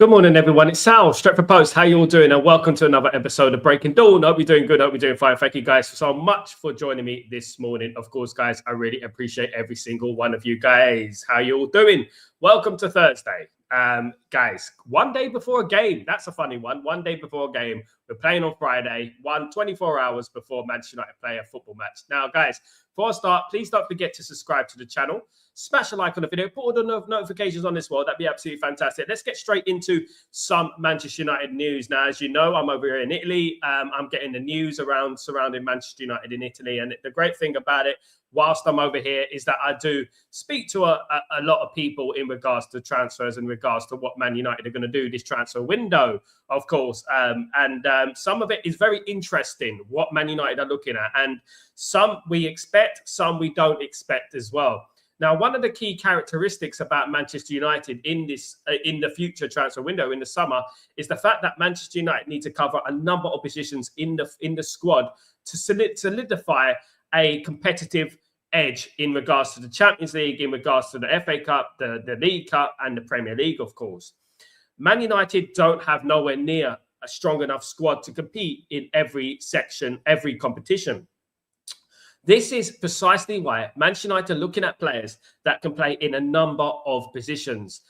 Good morning, everyone. It's Sal, Stretford Post. How you all doing? And welcome to another episode of Breaking Dawn. Hope you're doing good. Hope you're doing fine. Thank you guys so much for joining me this morning. Of course, guys, I really appreciate every single one of you guys. How you all doing? Welcome to Thursday. Guys, one day before a game. That's a funny one. One day before a game. We're playing on Friday, 24 hours before Manchester United play a football match. Now, guys, before I start, please don't forget to subscribe to the channel. Smash a like on the video. Put all the notifications on as well. That'd be absolutely fantastic. Let's get straight into some Manchester United news. Now, as you know, I'm over here in Italy. I'm getting the news surrounding Manchester United in Italy. And the great thing about it, whilst I'm over here, is that I do speak to a lot of people in regards to transfers, in regards to what Man United are going to do this transfer window, of course. Some of it is very interesting, what Man United are looking at. And some we expect, some we don't expect as well. Now, one of the key characteristics about Manchester United in the future transfer window in the summer is the fact that Manchester United need to cover a number of positions in the squad to solidify a competitive edge in regards to the Champions League, in regards to the FA Cup, the League Cup, and the Premier League, of course. Man United don't have nowhere near a strong enough squad to compete in every section, every competition. This is precisely why Manchester United are looking at players that can play in a number of positions.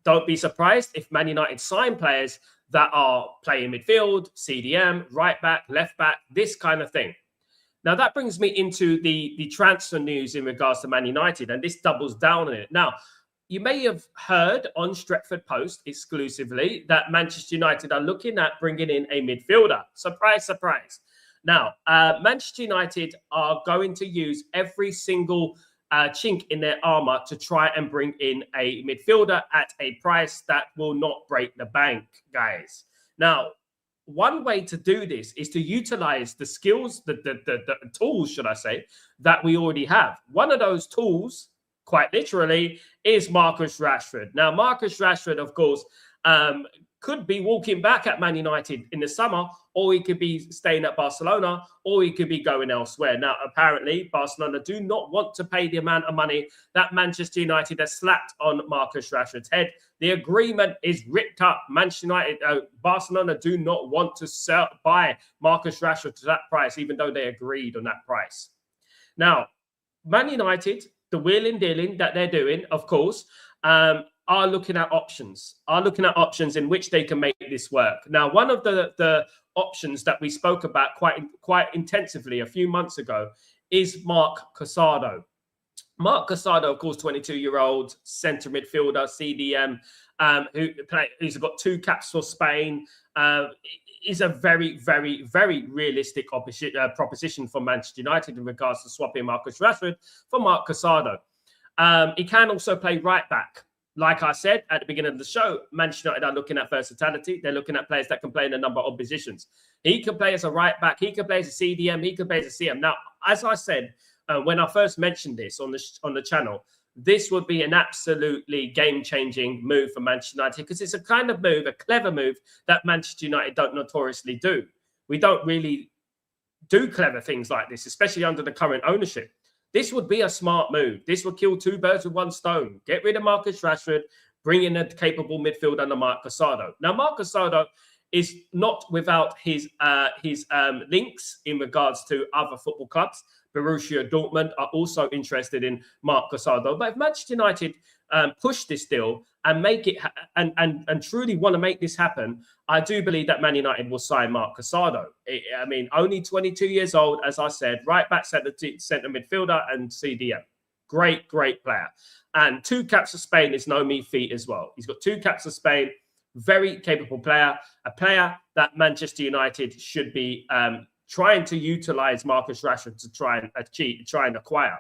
Don't be surprised if Man United sign players that are playing midfield, CDM, right back, left back, this kind of thing. Now, that brings me into the transfer news in regards to Man United, and this doubles down on it. Now, you may have heard on Stretford Post exclusively that Manchester United are looking at bringing in a midfielder. Surprise, surprise. Now, Manchester United are going to use every single chink in their armour to try and bring in a midfielder at a price that will not break the bank, guys. Now, one way to do this is to utilize the skills, the tools, should I say, that we already have. One of those tools, quite literally, is Marcus Rashford. Now, Marcus Rashford, of course, could be walking back at Man United in the summer, or he could be staying at Barcelona, or he could be going elsewhere. Now, apparently, Barcelona do not want to pay the amount of money that Manchester United has slapped on Marcus Rashford's head. The agreement is ripped up. Manchester United, Barcelona do not want to buy Marcus Rashford to that price, even though they agreed on that price. Now, Man United, the wheeling dealing that they're doing, of course, are looking at options in which they can make this work. Now, one of the options that we spoke about quite intensively a few months ago is Marc Casado. Marc Casado, of course, 22-year-old centre midfielder, CDM, who's got 2 caps for Spain, is a very, very, very realistic proposition for Manchester United in regards to swapping Marcus Rashford for Marc Casado. He can also play right back. Like I said at the beginning of the show, Manchester United are looking at versatility. They're looking at players that can play in a number of positions. He can play as a right back. He can play as a CDM. He can play as a CM. Now, as I said, when I first mentioned this on the channel, this would be an absolutely game-changing move for Manchester United because it's a kind of move, a clever move that Manchester United don't notoriously do. We don't really do clever things like this, especially under the current ownership. This would be a smart move. This would kill 2 birds with 1 stone. Get rid of Marcus Rashford, bring in a capable midfielder under Marc Casado. Now, Marc Casado is not without his links in regards to other football clubs. Borussia Dortmund are also interested in Marc Casado. But if Manchester United push this deal and make it and truly want to make this happen, I do believe that Man United will sign Marc Casado. I mean, only 22 years old, as I said, right back centre midfielder and CDM. Great, great player. And 2 caps for Spain is no mean feat as well. He's got 2 caps for Spain. Very capable player. A player that Manchester United should be trying to utilise Marcus Rashford to try and acquire.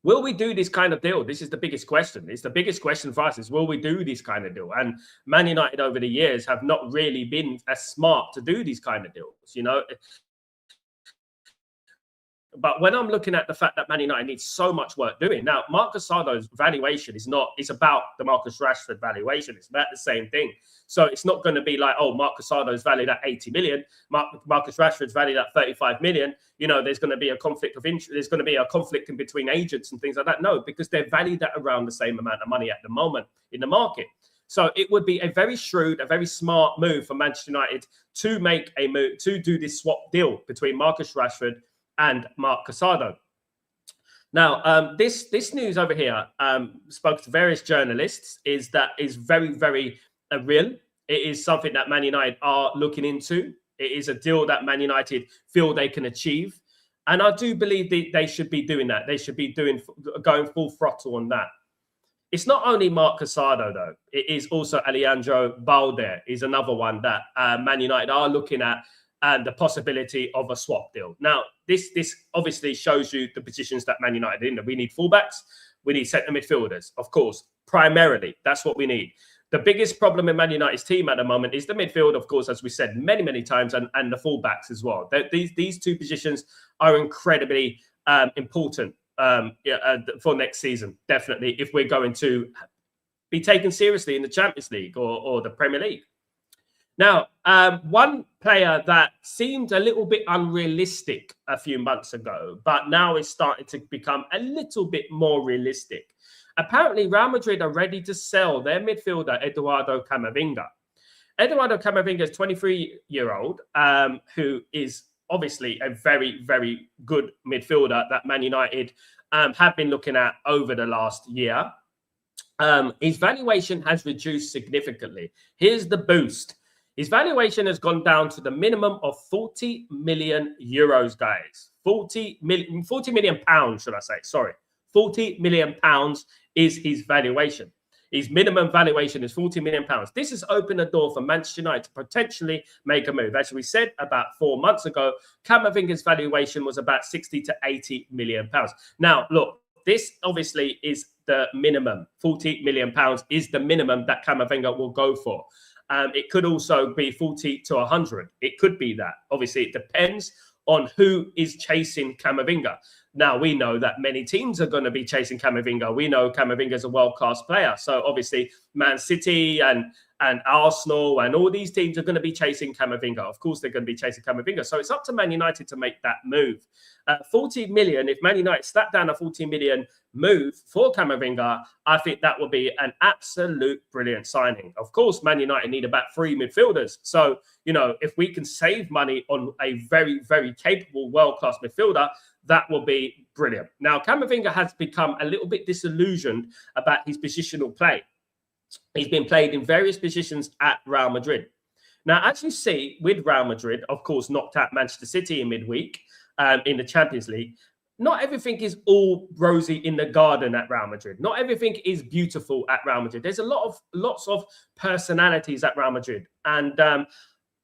Will we do this kind of deal? This is the biggest question. It's the biggest question for us is, will we do this kind of deal? And Man United over the years have not really been as smart to do these kind of deals, you know. But when I'm looking at the fact that Man United needs so much work doing, now, Marc Casado's valuation it's about the Marcus Rashford valuation. It's about the same thing. So it's not going to be like, oh, Marc Casado's valued at 80 million. Marcus Rashford's valued at 35 million. You know, there's going to be a conflict of interest. There's going to be a conflict in between agents and things like that. No, because they're valued at around the same amount of money at the moment in the market. So it would be a very shrewd, a very smart move for Manchester United to make a move, to do this swap deal between Marcus Rashford and Marc Casado. Now, this news over here, spoke to various journalists, is very, very real. It is something that Man United are looking into. It is a deal that Man United feel they can achieve. And I do believe they should be doing that. They should be going full throttle on that. It's not only Marc Casado, though. It is also Alejandro Balde is another one that Man United are looking at, and the possibility of a swap deal. Now, this obviously shows you the positions that Man United are in. We need fullbacks. We need centre midfielders, of course. Primarily, that's what we need. The biggest problem in Man United's team at the moment is the midfield, of course, as we said many, many times, and the fullbacks as well. These two positions are incredibly important for next season, definitely, if we're going to be taken seriously in the Champions League or the Premier League. Now, one player that seemed a little bit unrealistic a few months ago, but now is starting to become a little bit more realistic. Apparently, Real Madrid are ready to sell their midfielder, Eduardo Camavinga. Eduardo Camavinga is a 23-year-old who is obviously a very, very good midfielder that Man United have been looking at over the last year. His valuation has reduced significantly. Here's the boost. His valuation has gone down to the minimum of 40 million euros, guys. 40 million pounds, should I say? Sorry. 40 million pounds is his valuation. His minimum valuation is 40 million pounds. This has opened the door for Manchester United to potentially make a move. As we said about 4 months ago, Camavinga's valuation was about 60 to 80 million pounds. Now, look, this obviously is the minimum. 40 million pounds is the minimum that Camavinga will go for. It could also be 40 to 100. It could be that. Obviously, it depends on who is chasing Camavinga. Now, we know that many teams are going to be chasing Camavinga. We know Camavinga is a world-class player. So, obviously, Man City and Arsenal and all these teams are going to be chasing Camavinga. Of course, they're going to be chasing Camavinga. So, it's up to Man United to make that move. 40 million, if Man United slap down a 40 million move for Camavinga, I think that will be an absolute brilliant signing. Of course, Man United need about 3 midfielders. So, you know, if we can save money on a very, very capable world-class midfielder, that will be brilliant. Now, Camavinga has become a little bit disillusioned about his positional play. He's been played in various positions at Real Madrid. Now, as you see, with Real Madrid, of course, knocked out Manchester City in midweek in the Champions League. Not everything is all rosy in the garden at Real Madrid. Not everything is beautiful at Real Madrid. There's lots of personalities at Real Madrid. And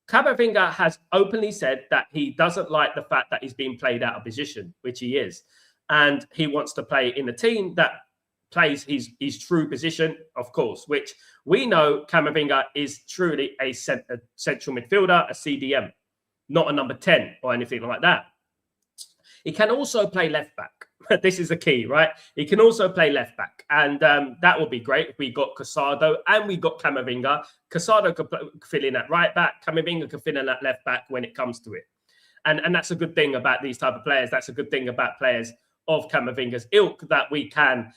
Camavinga has openly said that he doesn't like the fact that he's being played out of position, which he is. And he wants to play in a team that plays his true position, of course, which we know Camavinga is truly a central midfielder, a CDM, not a number 10 or anything like that. He can also play left back. This is the key, right? He can also play left back. And that would be great if we got Casado and we got Camavinga. Casado could fill in at right back. Camavinga could fill in at left back when it comes to it. And that's a good thing about these type of players. That's a good thing about players of Camavinga's ilk, that we can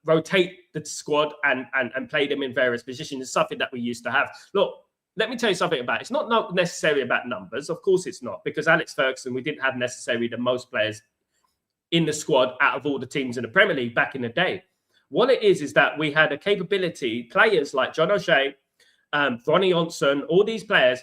rotate the squad and play them in various positions. It's something that we used to have. Look, let me tell you something about it. It's not necessarily about numbers. Of course it's not, because Alex Ferguson, we didn't have necessarily the most players in the squad out of all the teams in the Premier League back in the day. What it is that we had a capability, players like John O'Shea, Ronnie Johnson, all these players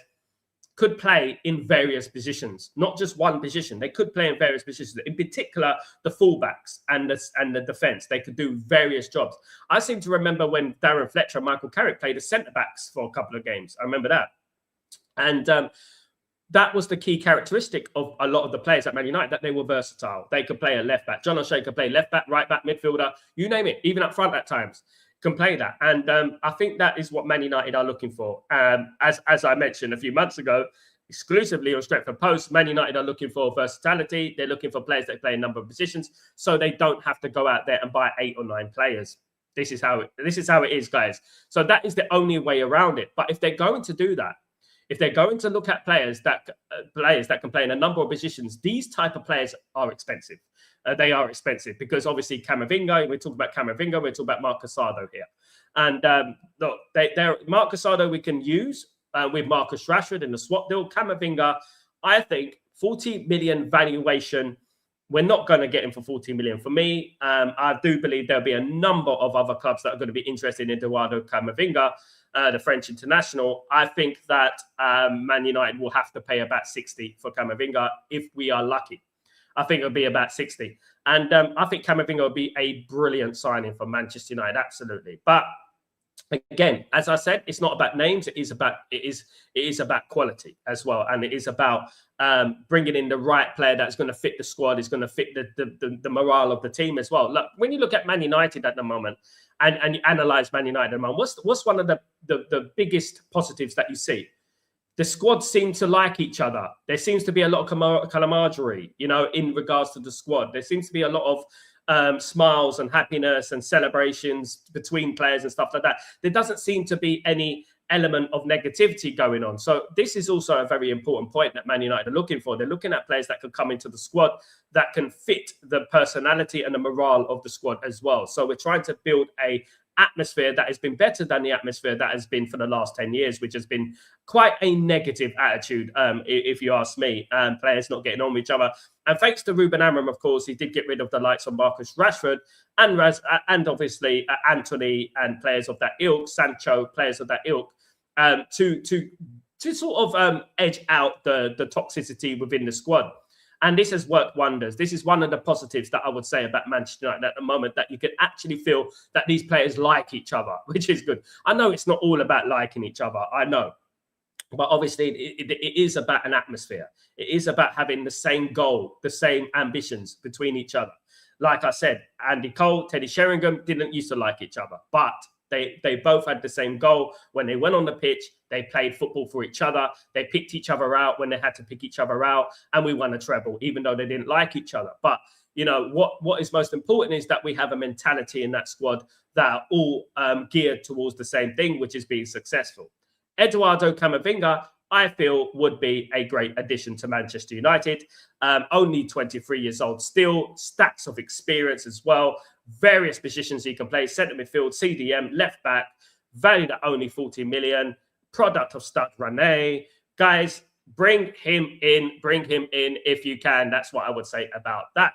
could play in various positions, not just one position. They could play in various positions. In particular, the fullbacks and the defence. They could do various jobs. I seem to remember when Darren Fletcher and Michael Carrick played as centre-backs for a couple of games. I remember that. And that was the key characteristic of a lot of the players at Man United, that they were versatile. They could play a left back. John O'Shea could play left back, right back, midfielder, you name it, even up front at times. Can play that. And I think that is what Man United are looking for. As I mentioned a few months ago, exclusively on Stretford Post, Man United are looking for versatility. They're looking for players that play a number of positions, so they don't have to go out there and buy 8 or 9 players. This is how it is, guys. So that is the only way around it. But if they're going to do that, if they're going to look at players that can play in a number of positions, these type of players are expensive. They are expensive because obviously Camavinga, we're talking about Camavinga, we're talking about Marc Casado here. And look, they're Marcus Aldo we can use with Marcus Rashford in the swap deal. Camavinga, I think 40 million valuation. We're not going to get him for 40 million. For me, I do believe there'll be a number of other clubs that are going to be interested in Eduardo Camavinga, the French international. I think that Man United will have to pay about 60 for Camavinga if we are lucky. I think it'll be about 60. And I think Camavinga will be a brilliant signing for Manchester United, absolutely. But again, as I said, it's not about names. It is about quality as well, and it is about bringing in the right player that's going to fit the squad, is going to fit the morale of the team as well. Look, when you look at Man United at the moment and you analyze Man United at the moment, what's one of the biggest positives that you see? The squad seems to like each other. There seems to be a lot of camaraderie, in regards to the squad. There seems to be a lot of smiles and happiness and celebrations between players and stuff like that. There doesn't seem to be any element of negativity going on. So this is also a very important point that Man United are looking for. They're looking at players that can come into the squad that can fit the personality and the morale of the squad as well. So we're trying to build a atmosphere that has been better than the atmosphere that has been for the last 10 years, which has been quite a negative attitude, if you ask me, players not getting on with each other. And thanks to Ruben Amorim, of course, he did get rid of the likes of Marcus Rashford and obviously Anthony and players of that ilk, Sancho, players of that ilk, to sort of edge out the toxicity within the squad. And this has worked wonders. This is one of the positives that I would say about Manchester United at the moment, that you can actually feel that these players like each other, which is good. I know it's not all about liking each other. I know. But obviously, it is about an atmosphere. It is about having the same goal, the same ambitions between each other. Like I said, Andy Cole, Teddy Sheringham didn't used to like each other, but they both had the same goal. When they went on the pitch, they played football for each other. They picked each other out when they had to pick each other out, and we won a treble, even though they didn't like each other. But what is most important is that we have a mentality in that squad that are all geared towards the same thing, which is being successful. Eduardo Camavinga, I feel, would be a great addition to Manchester United. Only 23 years old still, stacks of experience as well. Various positions he can play: centre midfield, CDM, left back, valued at only 40 million, product of Stade Rennais. Guys, bring him in if you can. That's what I would say about that.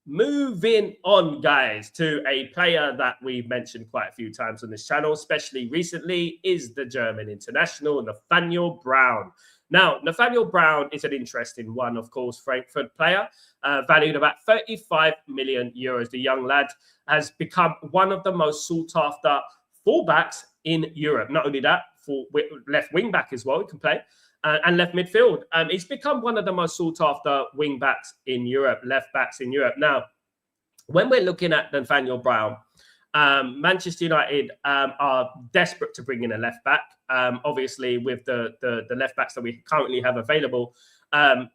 Moving on, guys, to a player that we've mentioned quite a few times on this channel, especially recently, is the German international, Nathaniel Brown. Now, Nathaniel Brown is an interesting one, of course, Frankfurt player, valued about 35 million euros. The young lad has become one of the most sought-after fullbacks in Europe. Not only that, for left wing-back as well, he can play, and left midfield. He's become one of the most sought-after wing-backs in Europe, left-backs in Europe. Now, when we're looking at Nathaniel Brown, Manchester United are desperate to bring in a left back. Obviously, with the left backs that we currently have available,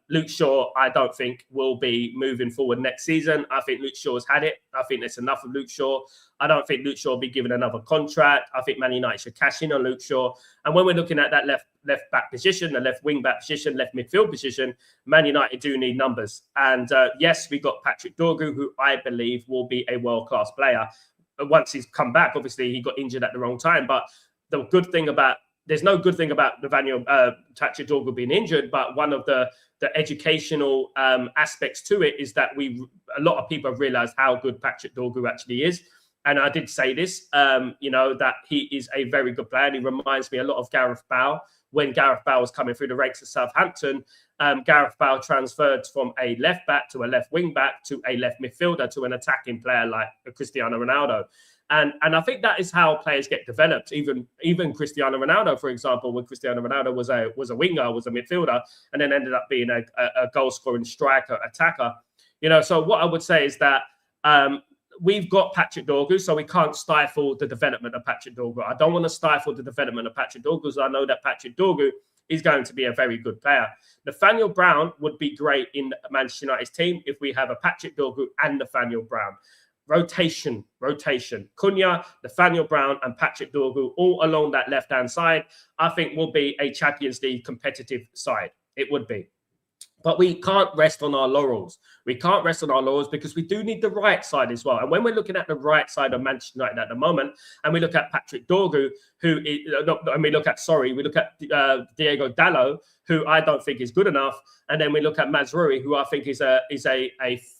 Luke Shaw, I don't think will be moving forward next season. I think Luke Shaw's had it. I think there's enough of Luke Shaw. I don't think Luke Shaw will be given another contract. I think Man United should cash in on Luke Shaw. And when we're looking at that left back position, the left wing back position, left midfield position, Man United do need numbers. And yes, we got Patrick Dorgu, who I believe will be a world-class player. Once he's come back, obviously he got injured at the wrong time. But there's no good thing about Nathaniel Patrick Dorgu being injured, but one of the educational aspects to it is that a lot of people have realized how good Patrick Dorgu actually is. And I did say this, that he is a very good player. And he reminds me a lot of Gareth Bale. When Gareth Bale was coming through the ranks of Southampton, Gareth Bale transferred from a left back to a left wing back to a left midfielder to an attacking player like Cristiano Ronaldo. And I think that is how players get developed. Even Cristiano Ronaldo, for example, when Cristiano Ronaldo was a winger, was a midfielder, and then ended up being a goal-scoring striker, attacker. So what I would say is that we've got Patrick Dorgu, so we can't stifle the development of Patrick Dorgu. I don't want to stifle the development of Patrick Dorgu, because I know that Patrick Dorgu is going to be a very good player. Nathaniel Brown would be great in Manchester United's team if we have a Patrick Dorgu and Nathaniel Brown. Rotation. Cunha, Nathaniel Brown, and Patrick Dorgu all along that left-hand side, I think will be a Champions League competitive side. It would be. But we can't rest on our laurels. We can't rest on our laurels because we do need the right side as well. And when we're looking at the right side of Manchester United at the moment, and we look at Patrick Dorgu, we look at Diego Dalot, who I don't think is good enough. And then we look at Mazraoui, who I think is a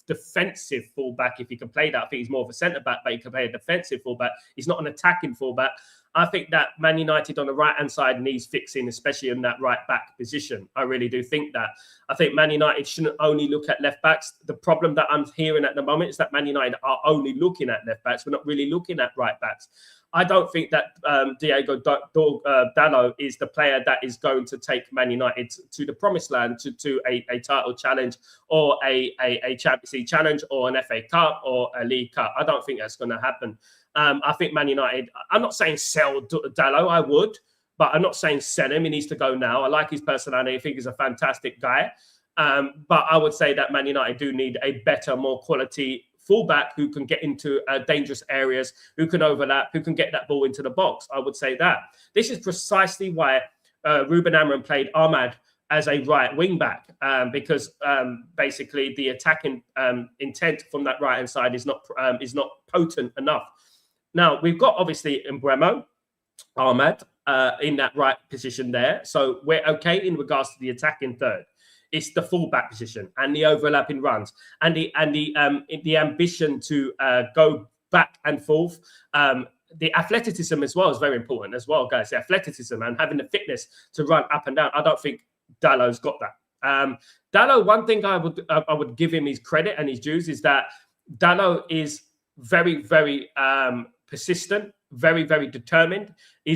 defensive fullback. If he can play that, I think he's more of a centre-back, but he can play a defensive fullback. He's not an attacking fullback. I think that Man United on the right-hand side needs fixing, especially in that right-back position. I really do think that. I think Man United shouldn't only look at left-backs. The problem that I'm hearing at the moment is that Man United are only looking at left-backs. We're not really looking at right-backs. I don't think that Diego Dalot is the player that is going to take Man United to the promised land, to a title challenge or a Champions League challenge or an FA Cup or a League Cup. I don't think that's going to happen. I think Man United, I'm not saying sell Dalot, I would, but I'm not saying sell him. He needs to go now. I like his personality. I think he's a fantastic guy. But I would say that Man United do need a better, more quality fullback who can get into dangerous areas, who can overlap, who can get that ball into the box. I would say that. This is precisely why Ruben Amorim played Ahmad as a right wing back, because basically the attacking intent from that right-hand side is not potent enough. Now, we've got, obviously, Mbeumo, Ahmad, in that right position there. So we're okay in regards to the attacking third. It's the fullback position and the overlapping runs and the ambition to go back and forth. The athleticism as well is very important as well, guys. The athleticism and having the fitness to run up and down. I don't think Dalot's got that. Dalot, one thing I would give him his credit and his dues is that Dalot is very, very persistent, very, very determined. He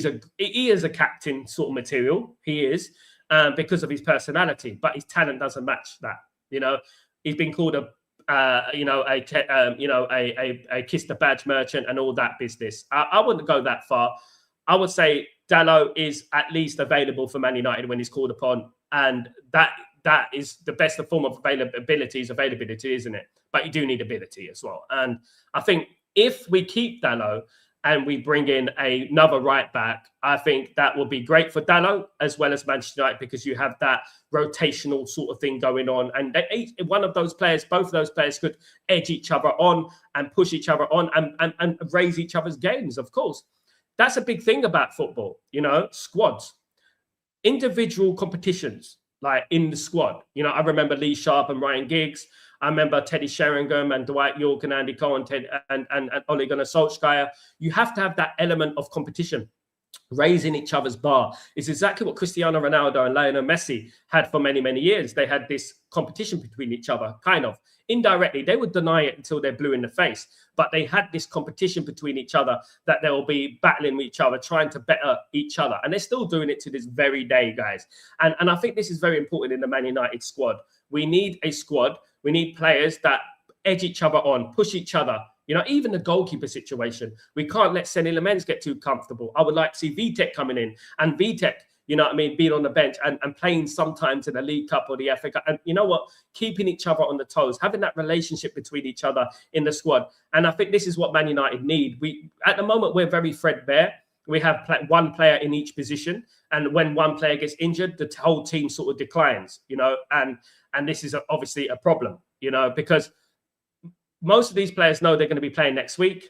is a captain sort of material. He is. Because of his personality, but his talent doesn't match that. He's been called a kiss the badge merchant and all that business. I wouldn't go that far. I would say Dalot is at least available for Man United when he's called upon, and that is the best form of availability, isn't it? But you do need ability as well. And I think if we keep Dalot and we bring in another right back, I think that will be great for Dalot as well as Manchester United, because you have that rotational sort of thing going on. And both of those players could edge each other on and push each other on and raise each other's games, of course. That's a big thing about football, squads, individual competitions, like in the squad. I remember Lee Sharp and Ryan Giggs. I remember Teddy Sheringham and Dwight York and Andy Cole and Ole Gunnar Solskjaer. You have to have that element of competition, raising each other's bar. It's exactly what Cristiano Ronaldo and Lionel Messi had for many, many years. They had this competition between each other, kind of. Indirectly, they would deny it until they're blue in the face. But they had this competition between each other that they will be battling with each other, trying to better each other. And they're still doing it to this very day, guys. And I think this is very important in the Man United squad. We need a squad. We need players that edge each other on, push each other. Even the goalkeeper situation. We can't let Senny Lamens get too comfortable. I would like to see Vitek coming in and Vitek, being on the bench and playing sometimes in the League Cup or the FA Cup. And you know what? Keeping each other on the toes, having that relationship between each other in the squad. And I think this is what Man United need. At the moment, we're very threadbare. We have one player in each position. And when one player gets injured, the whole team sort of declines, and this is obviously a problem, because most of these players know they're going to be playing next week.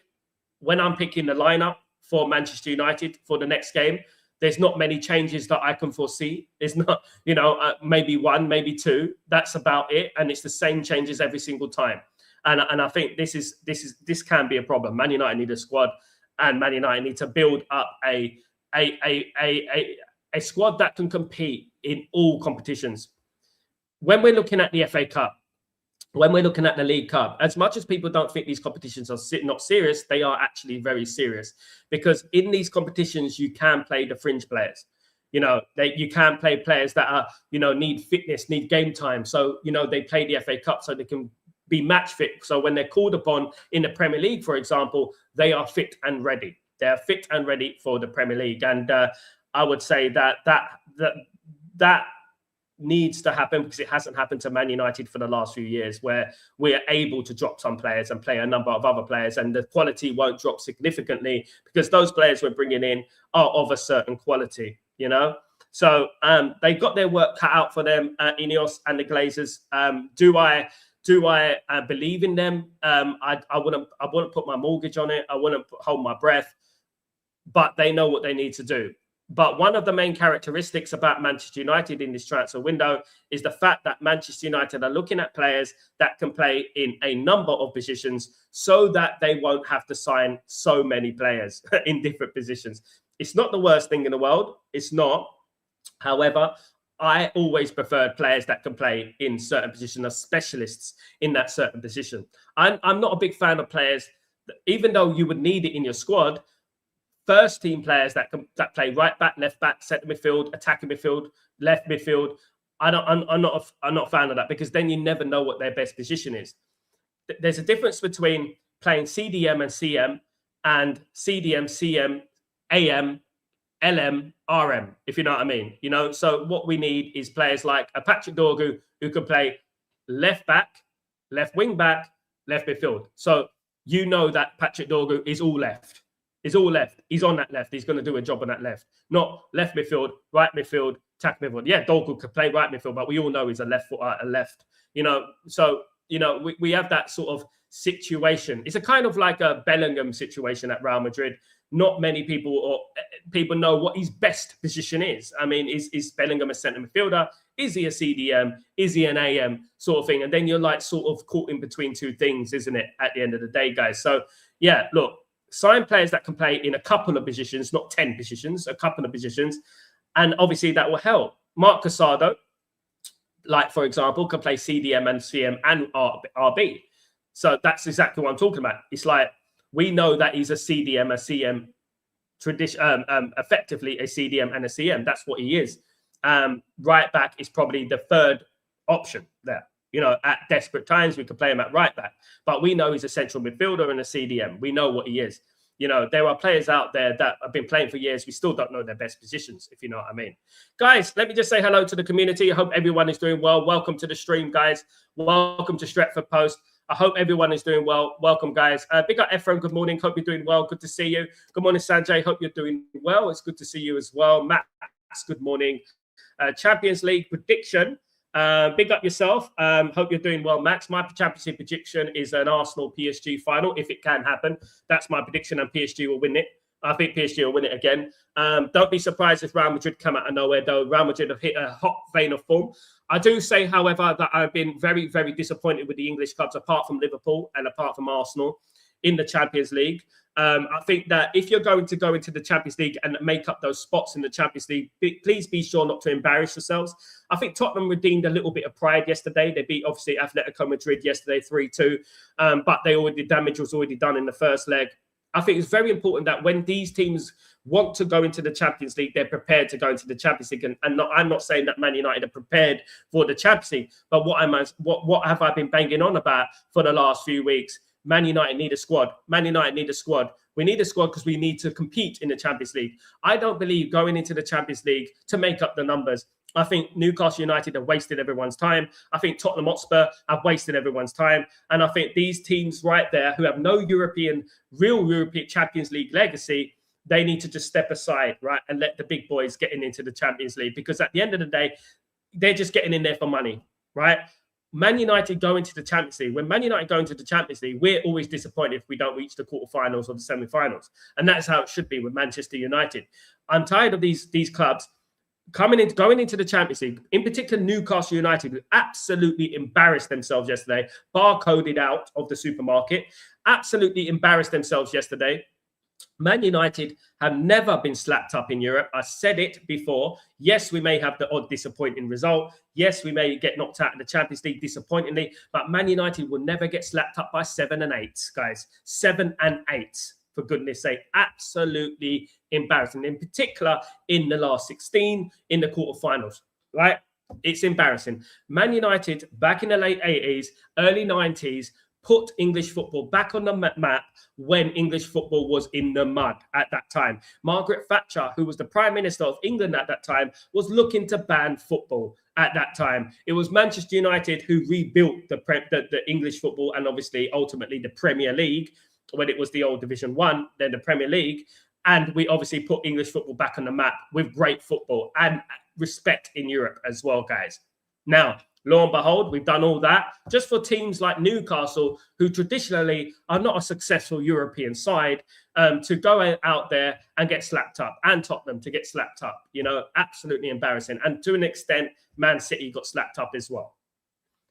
When I'm picking the lineup for Manchester United for the next game, there's not many changes that I can foresee. There's not, maybe one, maybe two. That's about it. And it's the same changes every single time. And I think this can be a problem. Man United need a squad, and Man United need to build up a squad that can compete in all competitions. When we're looking at the FA Cup, when we're looking at the League Cup, as much as people don't think these competitions are not serious, they are actually very serious, because in these competitions, you can play the fringe players. You can play players that are, need fitness, need game time. So, they play the FA Cup so they can be match fit. So when they're called upon in the Premier League, for example, they are fit and ready. They are fit and ready for the Premier League. And I would say that needs to happen, because it hasn't happened to Man United for the last few years, where we are able to drop some players and play a number of other players, and the quality won't drop significantly because those players we're bringing in are of a certain quality, So they got their work cut out for them, Ineos and the Glazers. Do I believe in them? I wouldn't put my mortgage on it. I wouldn't hold my breath. But they know what they need to do. But one of the main characteristics about Manchester United in this transfer window is the fact that Manchester United are looking at players that can play in a number of positions so that they won't have to sign so many players in different positions. It's not the worst thing in the world. It's not. However, I always preferred players that can play in certain positions, as specialists in that certain position. I'm not a big fan of players, even though you would need it in your squad, first team players that play right back, left back, centre midfield, attacking midfield, left midfield. I'm not a fan of that, because then you never know what their best position is. There's a difference between playing CDM and CM and CDM, CM, AM, LM, RM, if you know what I mean. You know, so what we need is players like a Patrick Dorgu who can play left back, left wing back, left midfield. So you know that Patrick Dorgu is all left. He's on that left. He's going to do a job on that left. Not left midfield, right midfield, attack midfield. Yeah, Dorgu could play right midfield, but we all know he's a left foot, a left. You know, so, you know, we have that sort of situation. It's a kind of like a Bellingham situation at Real Madrid. Not many people know what his best position is. I mean, is Bellingham a centre midfielder? Is he a CDM? Is he an AM sort of thing? And then you're like sort of caught in between two things, isn't it, at the end of the day, guys? So, yeah, look, sign players that can play in a couple of positions, not 10 positions, a couple of positions. And obviously that will help. Mark Casado, like, for example, can play CDM and CM and RB. So that's exactly what I'm talking about. It's like, we know that he's a CDM, a CM, effectively a CDM and a CM. That's what he is. Right back is probably the third option there. You know, at desperate times, we could play him at right back. But we know he's a central midfielder and a CDM. We know what he is. You know, there are players out there that have been playing for years. We still don't know their best positions, if you know what I mean. Guys, let me just say hello to the community. I hope everyone is doing well. Welcome to the stream, guys. Welcome to Stretford Post. I hope everyone is doing well. Welcome, guys. Big up Ephraim. Good morning. Hope you're doing well. Good to see you. Good morning, Sanjay. Hope you're doing well. It's good to see you as well. Max, good morning. Champions League prediction. Big up yourself. Hope you're doing well, Max. My Champions League prediction is an Arsenal PSG final, if it can happen. That's my prediction, and PSG will win it. I think PSG will win it again. Don't be surprised if Real Madrid come out of nowhere, though. Real Madrid have hit a hot vein of form. I do say, however, that I've been very, very disappointed with the English clubs, apart from Liverpool and apart from Arsenal, in the Champions League. I think that if you're going to go into the Champions League and make up those spots in the Champions League, please be sure not to embarrass yourselves. I think Tottenham redeemed a little bit of pride yesterday. They beat, obviously, Atletico Madrid yesterday 3-2, but the damage was already done in the first leg. I think it's very important that when these teams want to go into the Champions League, they're prepared to go into the Champions League. And I'm not saying that Man United are prepared for the Champions League, but what have I been banging on about for the last few weeks? Man United need a squad. Man United need a squad. We need a squad because we need to compete in the Champions League. I don't believe going into the Champions League to make up the numbers. I think Newcastle United have wasted everyone's time. I think Tottenham Hotspur have wasted everyone's time. And I think these teams right there who have no real European Champions League legacy, they need to just step aside, right, and let the big boys get into the Champions League. Because at the end of the day, they're just getting in there for money, right? Man United go into the Champions League. When Man United go into the Champions League, we're always disappointed if we don't reach the quarterfinals or the semi-finals. And that's how it should be with Manchester United. I'm tired of these clubs going into the Champions League, in particular Newcastle United, who absolutely embarrassed themselves yesterday, barcoded out of the supermarket, absolutely embarrassed themselves yesterday. Man United have never been slapped up in Europe. I said it before. Yes, we may have the odd disappointing result. Yes, we may get knocked out of the Champions League disappointingly, but Man United will never get slapped up by 7 and 8, guys. 7 and 8. For goodness sake, absolutely embarrassing. In particular, in the last 16, in the quarterfinals, right? It's embarrassing. Man United, back in the late 80s, early 90s, put English football back on the map when English football was in the mud at that time. Margaret Thatcher, who was the Prime Minister of England at that time, was looking to ban football at that time. It was Manchester United who rebuilt the English football and obviously ultimately the Premier League, when it was the old Division 1, then the Premier League. And we obviously put English football back on the map with great football and respect in Europe as well, guys. Now, lo and behold, we've done all that just for teams like Newcastle, who traditionally are not a successful European side, to go out there and get slapped up, and Tottenham to get slapped up. You know, absolutely embarrassing. And to an extent, Man City got slapped up as well.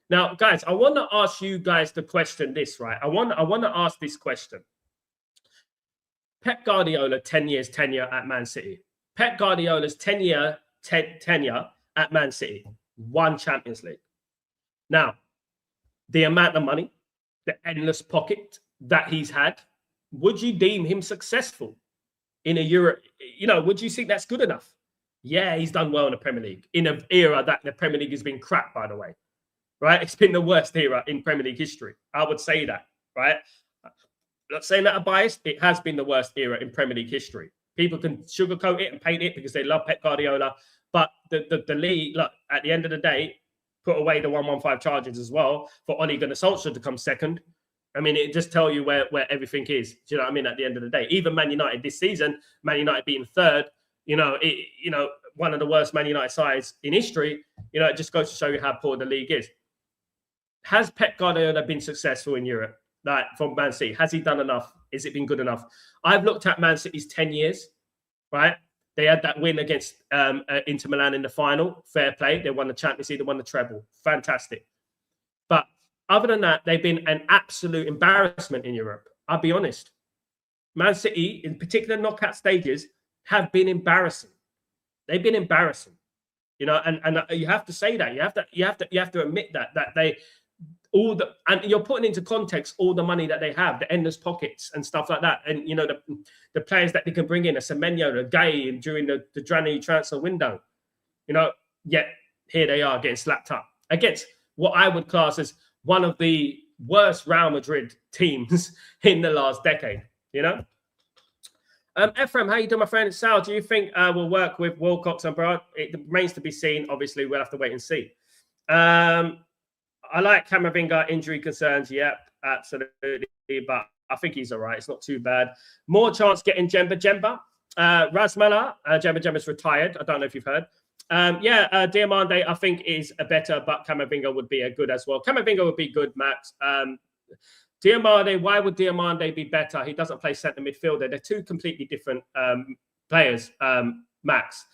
Now, guys, I want to ask you guys the question this, right? I want to ask this question. Pep Guardiola, 10 years tenure at Man City. Pep Guardiola's 10-year tenure at Man City. 1 Champions League. Now, the amount of money, the endless pocket that he's had, would you deem him successful in a Euro? You know, would you think that's good enough? Yeah, he's done well in the Premier League, in an era that the Premier League has been crap, by the way. Right? It's been the worst era in Premier League history. I would say that, right? Not saying that I'm biased. It has been the worst era in Premier League history. People can sugarcoat it and paint it because they love Pep Guardiola. But the league, look, at the end of the day, put away the 115 charges as well for Ole Gunnar Solskjaer to come second. I mean, it just tells you where everything is. Do you know what I mean? At the end of the day, even Man United this season, Man United being third, one of the worst Man United sides in history, it just goes to show you how poor the league is. Has Pep Guardiola been successful in Europe? Like from Man City, has he done enough? Has it been good enough? I've looked at Man City's 10 years, right? They had that win against Inter Milan in the final. Fair play. They won the Champions League. They won the treble. Fantastic. But other than that, they've been an absolute embarrassment in Europe. I'll be honest. Man City, in particular knockout stages, have been embarrassing. They've been embarrassing. And you have to say that. You have to admit that they and you're putting into context all the money that they have, the endless pockets and stuff like that. And, the players that they can bring in, a Semenyo, a Gay, and during the January transfer window, yet here they are getting slapped up against what I would class as one of the worst Real Madrid teams in the last decade, Ephraim, how you doing, my friend? Sal, do you think we'll work with Wilcox and Brad? It remains to be seen. Obviously, we'll have to wait and see. I like Camavinga, injury concerns. Yep, absolutely. But I think he's all right. It's not too bad. More chance getting Jemba. Rasmala, Jemba's retired. I don't know if you've heard. Diamande, I think, is a better, but Camavinga would be a good as well. Camavinga would be good, Max. Diamande, why would Diamande be better? He doesn't play centre midfielder. They're two completely different players, Max.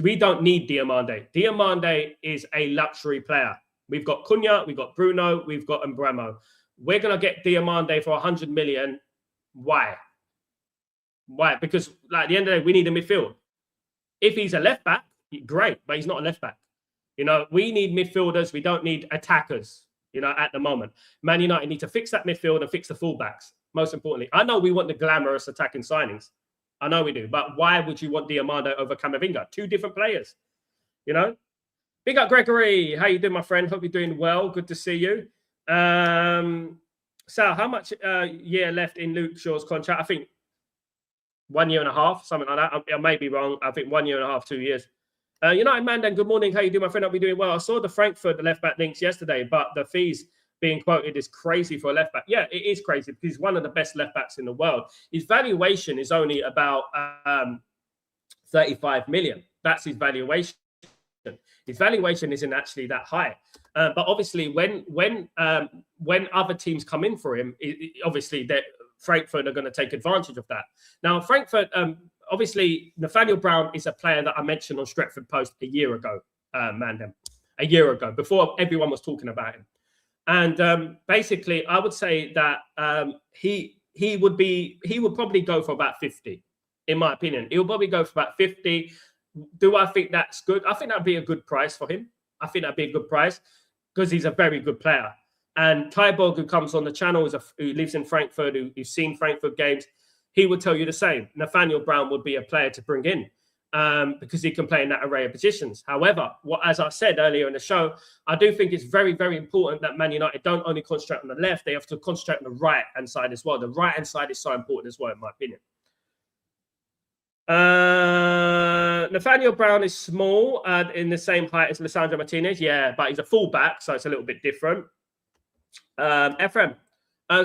We don't need Diamande. Diamande is a luxury player. We've got Cunha, we've got Bruno, we've got Mbremo. We're going to get Diamande for 100 million. Why? Because at the end of the day, we need a midfield. If he's a left back, great, but he's not a left back. We need midfielders. We don't need attackers, at the moment. Man United need to fix that midfield and fix the fullbacks, most importantly. I know we want the glamorous attacking signings. I know we do. But why would you want Diamande over Camavinga? Two different players, Big up, Gregory. How you doing, my friend? Hope you're doing well. Good to see you. Sal, how much year left in Luke Shaw's contract? I think 1 year and a half, something like that. I may be wrong. I think 1 year and a half, 2 years. United Mandan, good morning. How you doing, my friend? Hope you're doing well. I saw the Frankfurt left-back links yesterday, but the fees being quoted is crazy for a left-back. Yeah, it is crazy because he's one of the best left-backs in the world. His valuation is only about 35 million. That's his valuation. His valuation isn't actually that high, but obviously, when other teams come in for him, obviously that Frankfurt are going to take advantage of that. Now, Frankfurt, obviously, Nathaniel Brown is a player that I mentioned on Stretford Post a year ago, a year ago, before everyone was talking about him, and basically, I would say that he would probably go for about 50, in my opinion. He'll probably go for about 50. Do I think that's good? I think that'd be a good price for him. I think that'd be a good price because he's a very good player. And Tyborg, who comes on the channel, who lives in Frankfurt, who's seen Frankfurt games, he would tell you the same. Nathaniel Brown would be a player to bring in because he can play in that array of positions. However, as I said earlier in the show, I do think it's very, very important that Man United don't only concentrate on the left, they have to concentrate on the right-hand side as well. The right-hand side is so important as well, in my opinion. Nathaniel Brown is small in the same height as Lisandro Martinez. Yeah, but he's a fullback, so it's a little bit different. Ephraim,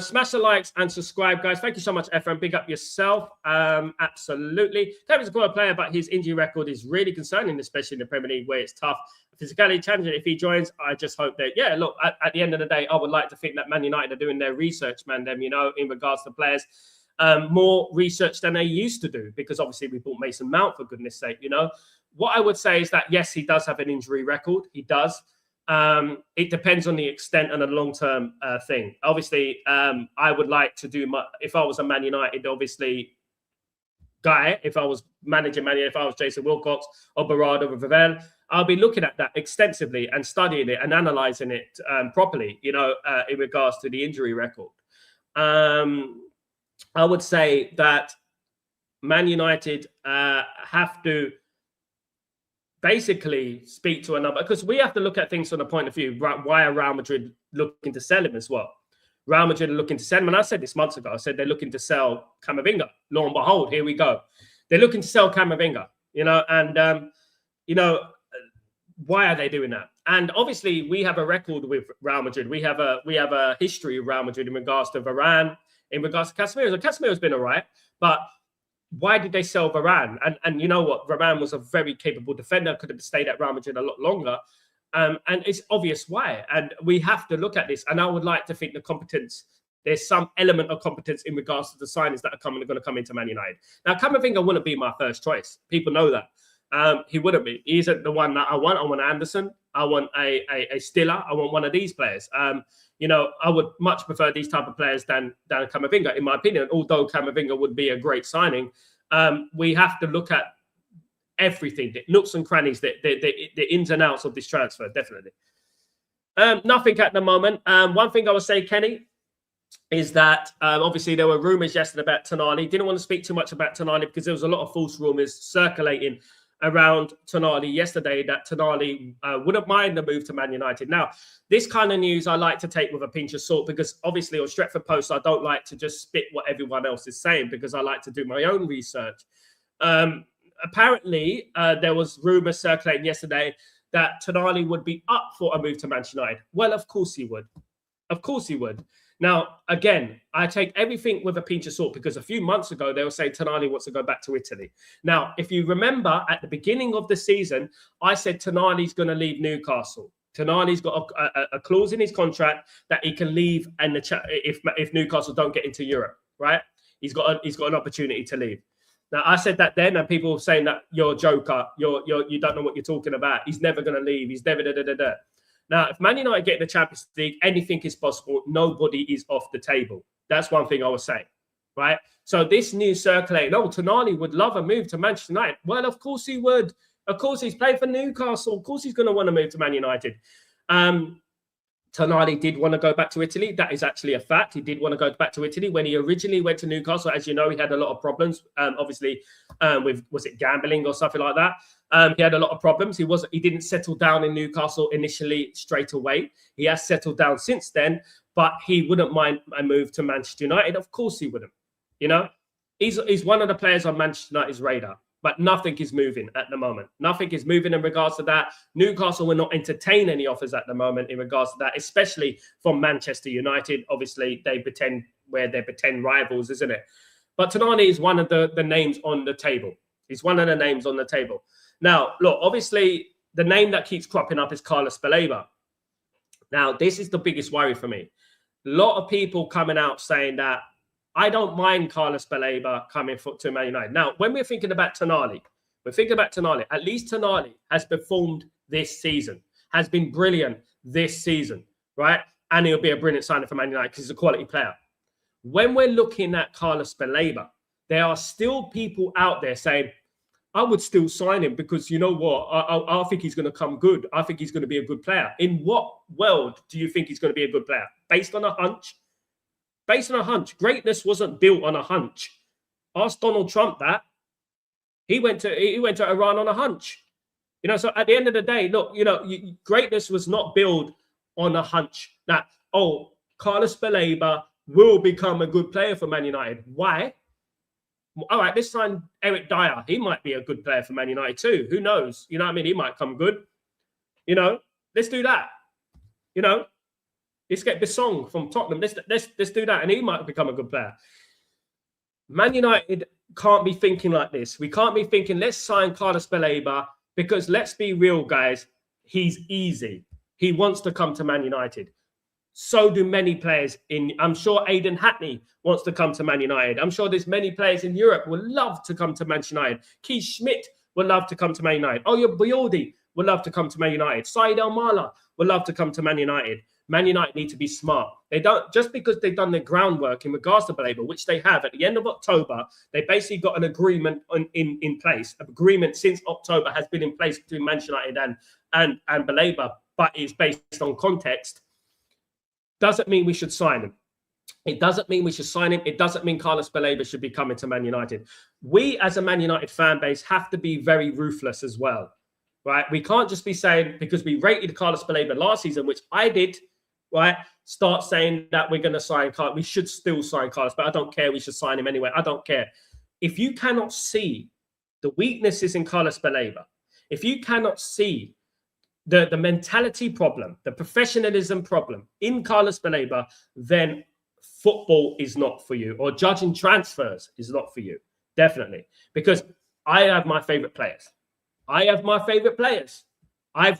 Smash the likes and subscribe, guys. Thank you so much, Ephraim. Big up yourself. Absolutely. David's a good player, but his injury record is really concerning, especially in the Premier League where it's tough. Physicality challenging. If he joins, I just hope that, yeah, look, at the end of the day, I would like to think that Man United are doing their research, man, them, you know, in regards to players. More research than they used to do, because obviously we bought Mason Mount, for goodness sake, you know. What I would say is that, yes, he does have an injury record. He does. It depends on the extent and the long-term thing. Obviously, I would like to do if I was a Man United, obviously, guy, if I was managing Man United, if I was Jason Wilcox or Berardo or Ravel, I'll be looking at that extensively and studying it and analysing it properly, you know, in regards to the injury record. I would say that Man United have to basically speak to another, because we have to look at things from the point of view, why are Real Madrid looking to sell him as well? Real Madrid are looking to sell him, and I said this months ago, I said they're looking to sell Camavinga. Lo and behold, here we go. They're looking to sell Camavinga, you know, and, you know, why are they doing that? And obviously, we have a record with Real Madrid. We have a history of Real Madrid in regards to Varane, in regards to Casemiro. So Casemiro's been all right, but why did they sell Varane? And you know what? Varane was a very capable defender, could have stayed at Real Madrid a lot longer. And it's obvious why. And we have to look at this. And I would like to think the competence, there's some element of competence in regards to the signings that are going to come into Man United. Now, Camavinga wouldn't be my first choice. People know that. He wouldn't be. He isn't the one that I want. I want Anderson. I want a Stiller. I want one of these players. You know, I would much prefer these type of players than Camavinga, in my opinion. Although Camavinga would be a great signing, we have to look at everything, the nooks and crannies, the ins and outs of this transfer, definitely. Nothing at the moment. One thing I would say, Kenny, is that obviously there were rumours yesterday about Tonali. Didn't want to speak too much about Tonali because there was a lot of false rumours circulating around Tonali yesterday that Tonali wouldn't mind the move to Man United. Now, this kind of news I like to take with a pinch of salt, because obviously on Stretford Post, I don't like to just spit what everyone else is saying, because I like to do my own research. Apparently, there was rumours circulating yesterday that Tonali would be up for a move to Manchester United. Well, of course he would. Of course he would. Now, again, I take everything with a pinch of salt, because a few months ago, they were saying Tonali wants to go back to Italy. Now, if you remember, at the beginning of the season, I said Tonali's going to leave Newcastle. Tonali's got a clause in his contract that he can leave, and if Newcastle don't get into Europe, right? He's got an opportunity to leave. Now, I said that then, and people were saying that you're a joker. You don't know what you're talking about. He's never going to leave. He's never da-da-da-da. Now, if Man United get in the Champions League, anything is possible. Nobody is off the table. That's one thing I would say, right? So this news circulating, Tonali would love a move to Manchester United. Well, of course he would. Of course he's playing for Newcastle. Of course he's going to want to move to Man United. Tonali did want to go back to Italy. That is actually a fact. He did want to go back to Italy. When he originally went to Newcastle, as you know, he had a lot of problems, obviously, with, was it gambling or something like that? He had a lot of problems. He didn't settle down in Newcastle initially straight away. He has settled down since then, but he wouldn't mind a move to Manchester United. Of course he wouldn't. You know, he's one of the players on Manchester United's radar. But nothing is moving at the moment. Nothing is moving in regards to that. Newcastle will not entertain any offers at the moment in regards to that, especially from Manchester United. Obviously, they're pretend rivals, isn't it? But Tonali is one of the names on the table. He's one of the names on the table. Now, look, obviously, the name that keeps cropping up is Carlos Baleba. Now, this is the biggest worry for me. A lot of people coming out saying that I don't mind Carlos Baleba coming to Man United. Now, when we're thinking about Tonali, at least Tonali has performed this season, has been brilliant this season, right? And he'll be a brilliant signing for Man United because he's a quality player. When we're looking at Carlos Baleba, there are still people out there saying, I would still sign him because you know what? I think he's going to come good. I think he's going to be a good player. In what world do you think he's going to be a good player? Based on a hunch? Based on a hunch. Greatness wasn't built on a hunch. Ask Donald Trump that. He went to Iran on a hunch. You know, so at the end of the day, look, you know, greatness was not built on a hunch. That, Carlos Baleba will become a good player for Man United. Why? All right, this time Eric Dyer, he might be a good player for Man United too. Who knows? You know what I mean? He might come good. You know, let's do that. You know, Let's get Bissong from Tottenham. Let's do that, and he might become a good player. Man United can't be thinking like this. We can't be thinking, let's sign Carlos Baleba, because let's be real, guys. He's easy. He wants to come to Man United. So do many players I'm sure Aidan Hackney wants to come to Man United. I'm sure there's many players in Europe who would love to come to Manchester United. Keith Schmidt would love to come to Man United. Oya Boyoldi would love to come to Man United. Said El Mala would love to come to Man United. Man United need to be smart. They don't, just because they've done their groundwork in regards to Baleba, which they have at the end of October, they basically got an agreement in place. An agreement since October has been in place between Manchester United and Baleba, but it's based on context. Doesn't mean we should sign him. It doesn't mean we should sign him. It doesn't mean Carlos Baleba should be coming to Man United. We, as a Man United fan base, have to be very ruthless as well, right? We can't just be saying, because we rated Carlos Baleba last season, which I did, right, start saying that we're going to sign Carlos. We should still sign Carlos, but I don't care. We should sign him anyway. I don't care. If you cannot see the weaknesses in Carlos Baleba, if you cannot see the mentality problem, the professionalism problem in Carlos Baleba, then football is not for you, or judging transfers is not for you, definitely. Because I have my favorite players. I've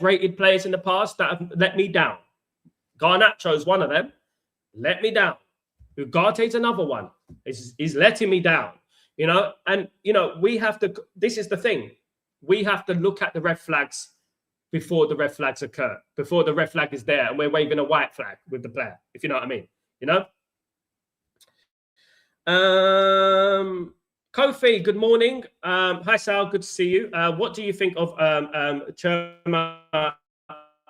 rated players in the past that have let me down. Garnacho's one of them. Let me down. Ugarte's another one. He's letting me down. You know, and, you know, we have to, this is the thing. We have to look at the red flags before the red flags occur, before the red flag is there and we're waving a white flag with the player, if you know what I mean, you know? Kofi, good morning. Hi, Sal, good to see you. What do you think of Chema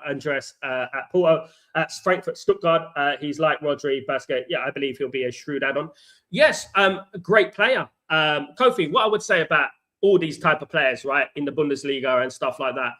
Andres at Porto, at Frankfurt, Stuttgart? He's like Rodri, Basket. Yeah, I believe he'll be a shrewd add-on. Yes, a great player. Kofi, what I would say about all these type of players, right, in the Bundesliga and stuff like that,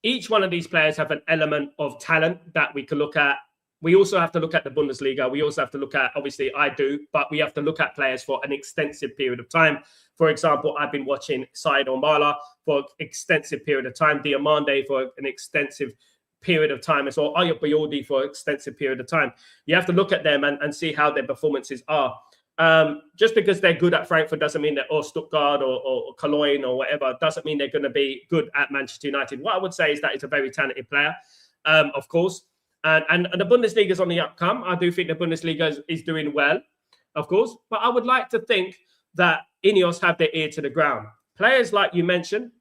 each one of these players have an element of talent that we can look at. We also have to look at the Bundesliga. We also have to look at, obviously I do, but we have to look at players for an extensive period of time. For example, I've been watching Said Omala for an extensive period of time, Diomande for an extensive period of time as well, Oya Boyoldi for an extensive period of time. You have to look at them and see how their performances are. Just because they're good at Frankfurt doesn't mean that, or Stuttgart or Cologne or whatever, doesn't mean they're going to be good at Manchester United. What I would say is that he's a very talented player, of course. And the Bundesliga is on the upcome. I do think the Bundesliga is doing well, of course. But I would like to think that Ineos have their ear to the ground. Players like you mentioned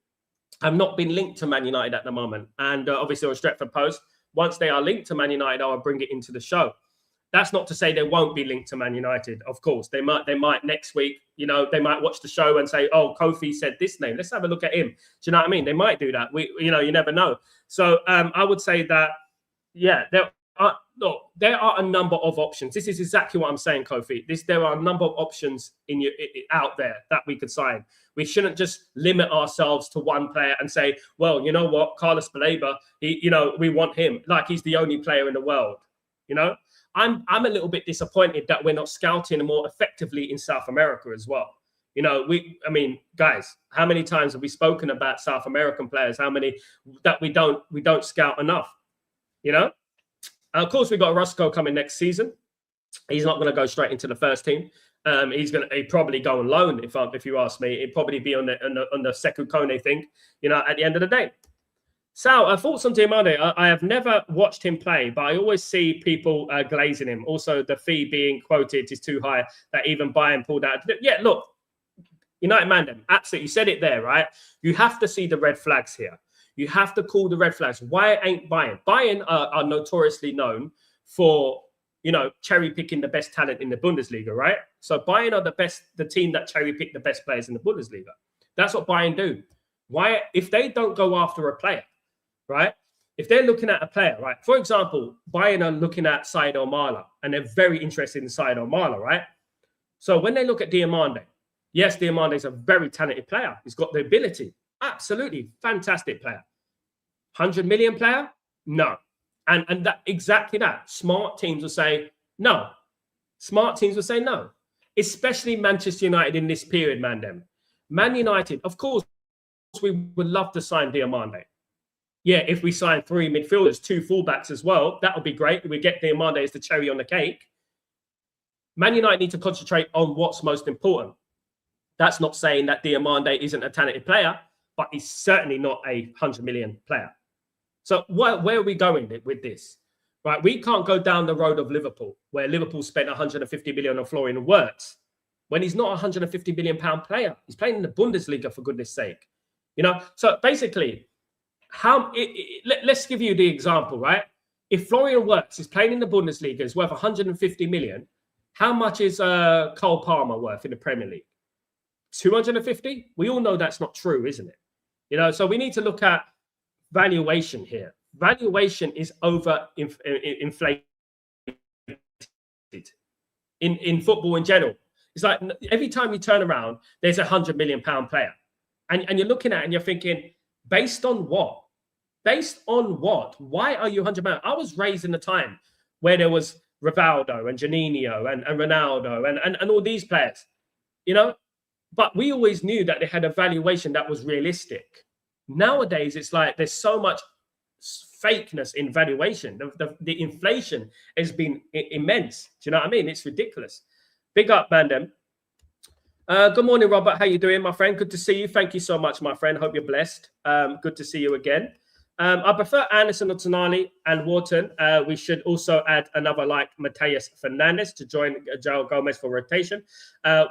have not been linked to Man United at the moment. And obviously on Stretford Post, once they are linked to Man United, I'll bring it into the show. That's not to say they won't be linked to Man United. Of course, they might next week, you know, they might watch the show and say, oh, Kofi said this name. Let's have a look at him. Do you know what I mean? They might do that. You know, you never know. So I would say that, yeah, there are a number of options. This is exactly what I'm saying, Kofi. There are a number of options out there that we could sign. We shouldn't just limit ourselves to one player and say, well, you know what, Carlos Baleba, you know, we want him like he's the only player in the world. You know, I'm a little bit disappointed that we're not scouting more effectively in South America as well. You know, I mean, guys, how many times have we spoken about South American players? How many that we don't scout enough? You know, of course, we've got Roscoe coming next season. He's not going to go straight into the first team. He'd probably go on loan if you ask me. It'd probably be on the Sekou Kone thing. You know, at the end of the day. Sal, thoughts on Diomande? I have never watched him play, but I always see people glazing him. Also, the fee being quoted is too high that even Bayern pulled out. Yeah, look, United Mandem, absolutely. You said it there, right? You have to see the red flags here. You have to call the red flags. Why ain't Bayern? Bayern are notoriously known for, you know, cherry picking the best talent in the Bundesliga, right? So Bayern are the team that cherry pick the best players in the Bundesliga. That's what Bayern do. Why, if they don't go after a player, right? If they're looking at a player, right? For example, Bayern are looking at Said Omala, and they're very interested in Said Omala, right? So when they look at Diomande, yes, Diomande is a very talented player. He's got the ability. Absolutely fantastic player. 100 million player? No. And that exactly that. Smart teams will say no. Smart teams will say no. Especially Manchester United in this period, Man United, of course, we would love to sign Diomande. yeah, if we sign 3 midfielders, 2 fullbacks as well, that would be great. We get Diomande as the cherry on the cake. Man United need to concentrate on what's most important. That's not saying that Diomande isn't a talented player, but he's certainly not a 100 million player. So where are we going with this? Right, we can't go down the road of Liverpool, where Liverpool spent 150 million on Florian Wirtz, when he's not a 150 million pound player. He's playing in the Bundesliga, for goodness sake. You know, so basically, let's give you the example, right? If Florian Wirtz is playing in the Bundesliga, is worth 150 million, how much is Cole Palmer worth in the Premier League? 250? We all know that's not true, isn't it? You know, so we need to look at valuation here. Valuation is over inflated in football in general. It's like every time you turn around, there's a 100 million pound player. And you're looking at it and you're thinking, based on what? Based on what? Why are you 100 million? I was raised in the time where there was Rivaldo and Juninho and Ronaldo and all these players, you know? But we always knew that they had a valuation that was realistic. Nowadays, it's like there's so much fakeness in valuation. The inflation has been immense. Do you know what I mean? It's ridiculous. Big up, Bandem. Good morning, Robert. How you doing, my friend? Good to see you. Thank you so much, my friend. Hope you're blessed. Good to see you again. I prefer Anderson or Tonali and Wharton. We should also add another like Mateus Fernandes to join João Gomez for rotation.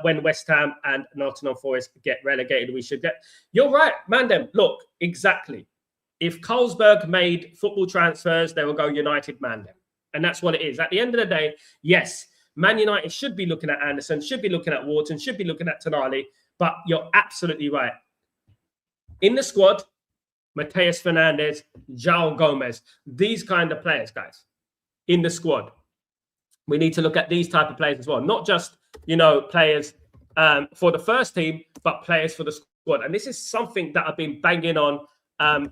When West Ham and Nottingham Forest get relegated, we should get... You're right, Mandem. Look, exactly. If Carlsberg made football transfers, they will go United Mandem. And that's what it is. At the end of the day, yes, Man United should be looking at Anderson, should be looking at Wharton, should be looking at Tonali. But you're absolutely right. In the squad, Mateus Fernandes, João Gomez, these kind of players, guys, in the squad. We need to look at these type of players as well. Not just, you know, players for the first team, but players for the squad. And this is something that I've been banging on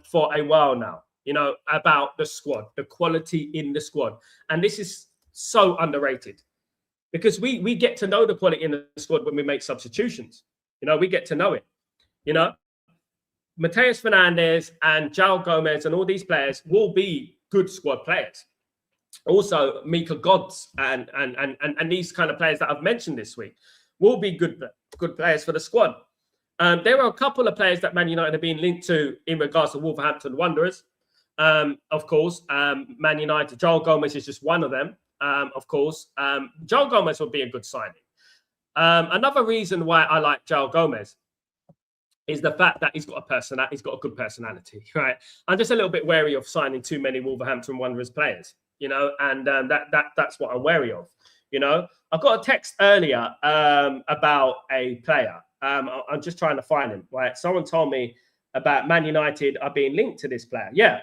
for a while now, you know, about the squad, the quality in the squad. And this is so underrated because we get to know the quality in the squad when we make substitutions. You know, we get to know it, you know. Mateus Fernandes and João Gomez and all these players will be good squad players. Also, Mika Gods and these kind of players that I've mentioned this week will be good players for the squad. There are a couple of players that Man United have been linked to in regards to Wolverhampton Wanderers. Of course, Man United, João Gomez is just one of them. Of course, João Gomez will be a good signing. Another reason why I like João Gomez is the fact that he's got a good personality, right? I'm just a little bit wary of signing too many Wolverhampton Wanderers players, you know, and that's what I'm wary of, you know. I got a text earlier about a player. I'm just trying to find him, right? Someone told me about Man United are being linked to this player. Yeah.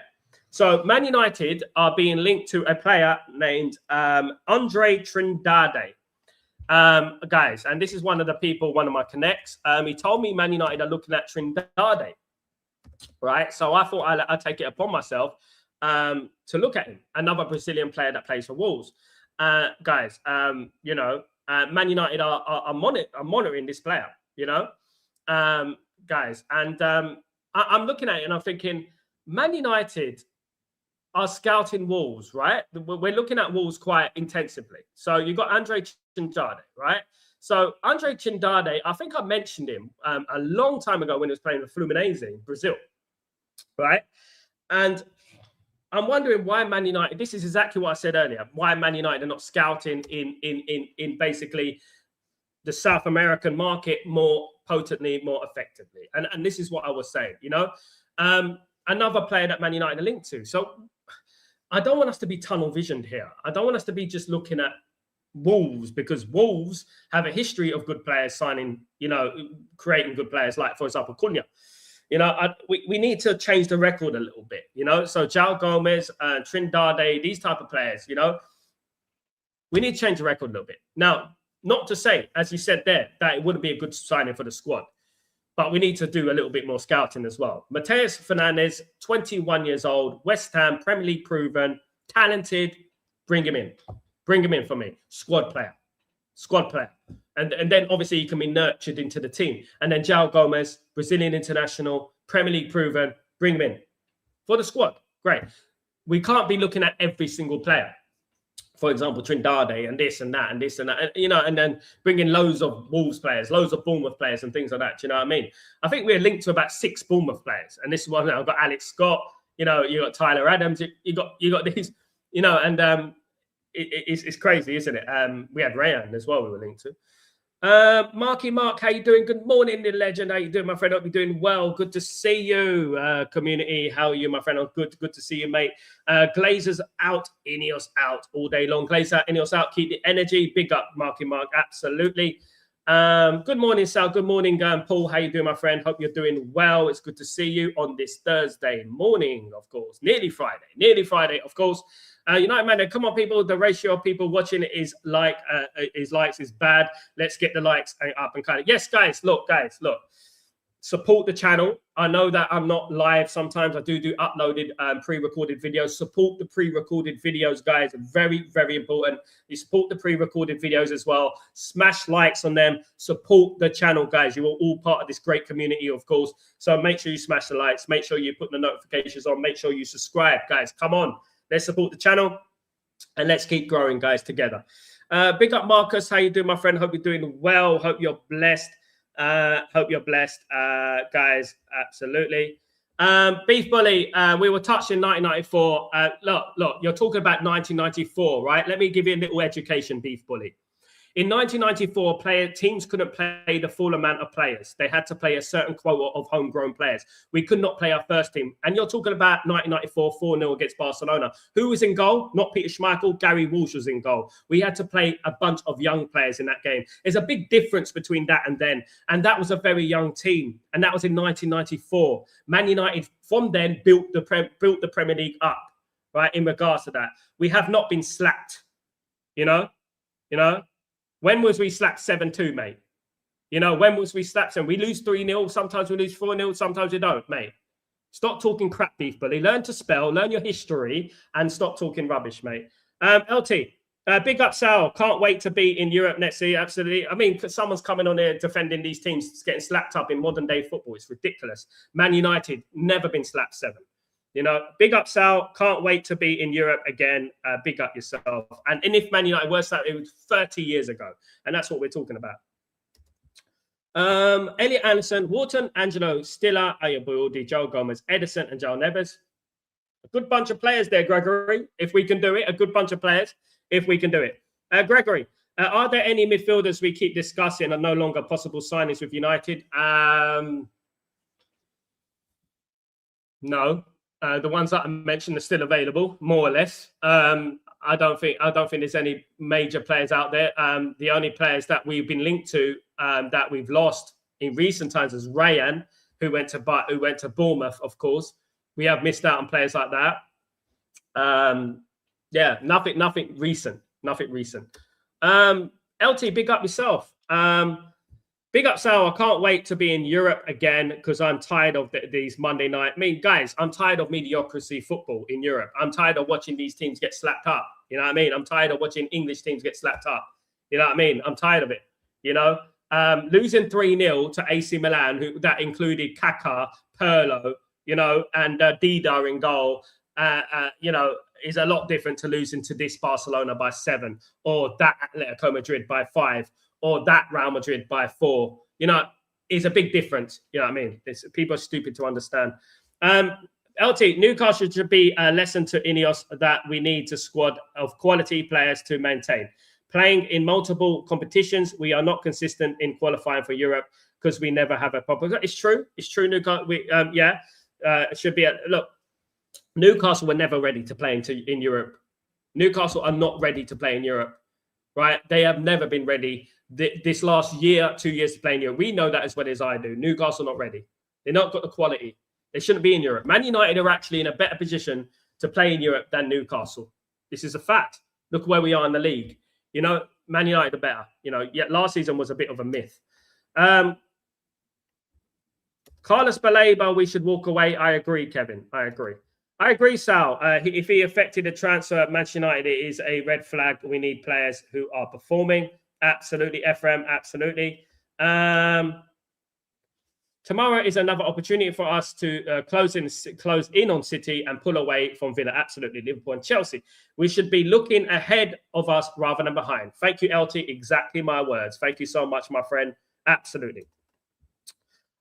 So Man United are being linked to a player named Andre Trindade. Guys, and this is one of the people, one of my connects. He told me Man United are looking at Trindade, right? So I thought I'd take it upon myself to look at him. Another Brazilian player that plays for Wolves. Guys, you know, Man United are monitoring this player, you know, guys. And I'm looking at it and I'm thinking, Man United are scouting Wolves, right? We're looking at Wolves quite intensively. So you've got Andre Trindade, right? So Andre Trindade, I think I mentioned him a long time ago when he was playing with Fluminense in Brazil, right? And I'm wondering why Man United, this is exactly what I said earlier, why Man United are not scouting in basically the South American market more potently, more effectively. And this is what I was saying, you know? Another player that Man United are linked to. So I don't want us to be tunnel visioned here. I don't want us to be just looking at Wolves because Wolves have a history of good players signing, you know, creating good players like, for example, Cunha. You know, we need to change the record a little bit, you know. So João Gomez, Trindade, these type of players, you know, we need to change the record a little bit. Now, not to say, as you said there, that it wouldn't be a good signing for the squad. But we need to do a little bit more scouting as well. Mateus Fernandes, 21 years old, West Ham, Premier League proven, talented. Bring him in. Bring him in for me. Squad player. Squad player. And then obviously he can be nurtured into the team. And then João Gomez, Brazilian international, Premier League proven. Bring him in. For the squad, great. We can't be looking at every single player. For example, Trindade and this and that and this and that, and, you know, and then bringing loads of Wolves players, loads of Bournemouth players and things like that. Do you know what I mean? I think we're linked to about 6 Bournemouth players. And this is what I've got Alex Scott, you know, you got Tyler Adams, you got these, you know, and it's crazy, isn't it? We had Rayan as well we were linked to. Marky Mark, how you doing? Good morning, the legend. How you doing, my friend? Hope you're doing well. Good to see you, community. How are you, my friend? Good to see you, mate. Glazers out, Ineos out all day long. Glazers out, Ineos out. Keep the energy. Big up, Marky Mark. Absolutely. Good morning, Sal. Good morning, Paul. How you doing, my friend? Hope you're doing well. It's good to see you on this Thursday morning, of course. Nearly Friday, of course. United Man, come on, people. The ratio of people watching is likes is bad. Let's get the likes up and kind of. Yes, guys. Look. Support the channel. I know that I'm not live. Sometimes I do uploaded pre-recorded videos. Support the pre-recorded videos, guys. Very, very important. You support the pre-recorded videos as well. Smash likes on them. Support the channel, guys. You are all part of this great community, of course. So make sure you smash the likes. Make sure you put the notifications on. Make sure you subscribe, guys. Come on. Let's support the channel and let's keep growing, guys, together. Big up, Marcus. How you doing, my friend? Hope you're doing well. Hope you're blessed. Guys. Absolutely. Beef Bully, we were touched in 1994. Look, you're talking about 1994, right? Let me give you a little education, Beef Bully. In 1994, teams couldn't play the full amount of players. They had to play a certain quota of homegrown players. We could not play our first team. And you're talking about 1994, 4-0 against Barcelona. Who was in goal? Not Peter Schmeichel. Gary Walsh was in goal. We had to play a bunch of young players in that game. There's a big difference between that and then. And that was a very young team. And that was in 1994. Man United, from then, built the Premier League up, right, in regards to that. We have not been slapped, you know? When was we slapped 7-2, mate? You know, when was we slapped 7? We lose 3-0. Sometimes we lose 4-0. Sometimes we don't, mate. Stop talking crap, Beef Bully. Learn to spell, learn your history, and stop talking rubbish, mate. LT, big up, Sal. Can't wait to be in Europe next year. Absolutely. I mean, someone's coming on here defending these teams getting slapped up in modern-day football. It's ridiculous. Man United, never been slapped 7. You know, big up, Sal. Can't wait to be in Europe again. Big up yourself. And if Man United were slapped, it was 30 years ago. And that's what we're talking about. Elliot Anderson, Wharton, Angelo, Stiller, Ayabuildi, Joe Gomez, Edison, and Joe Neves. A good bunch of players there, Gregory. If we can do it, a good bunch of players. If we can do it. Gregory, are there any midfielders we keep discussing are no longer possible signings with United? No. The ones that I mentioned are still available, more or less. I don't think there's any major players out there. The only players that we've been linked to that we've lost in recent times is Rayan, who went to Bournemouth, of course. We have missed out on players like that. Yeah, nothing recent. LT, big up yourself. Big up, Sal. I can't wait to be in Europe again because I'm tired of these Monday night. I mean, guys, I'm tired of mediocrity football in Europe. I'm tired of watching these teams get slapped up. You know what I mean? I'm tired of watching English teams get slapped up. You know what I mean? I'm tired of it. You know, losing 3-0 to AC Milan, that included Kaká, Pirlo, you know, and Dida in goal. You know, is a lot different to losing to this Barcelona by 7 or that Atletico Madrid by 5. Or that Real Madrid by 4, you know, is a big difference. You know what I mean? People are stupid to understand. LT, Newcastle should be a lesson to Ineos that we need a squad of quality players to maintain. Playing in multiple competitions, we are not consistent in qualifying for Europe because we never have a proper. It's true. Newcastle. It should be look. Newcastle were never ready to play in Europe. Newcastle are not ready to play in Europe, right? They have never been ready. This last year, 2 years to play in Europe. We know that as well as I do. Newcastle not ready. They're not got the quality. They shouldn't be in Europe. Man United are actually in a better position to play in Europe than Newcastle. This is a fact. Look where we are in the league. You know, Man United are better. You know, yet last season was a bit of a myth. Carlos Baleba, we should walk away. I agree, Kevin. I agree, Sal. If he affected the transfer at Manchester United, it is a red flag. We need players who are performing. Absolutely, Ephraim, absolutely. Tomorrow is another opportunity for us to close in on City and pull away from Villa. Absolutely, Liverpool and Chelsea. We should be looking ahead of us rather than behind. Thank you, LT. Exactly my words. Thank you so much, my friend. Absolutely.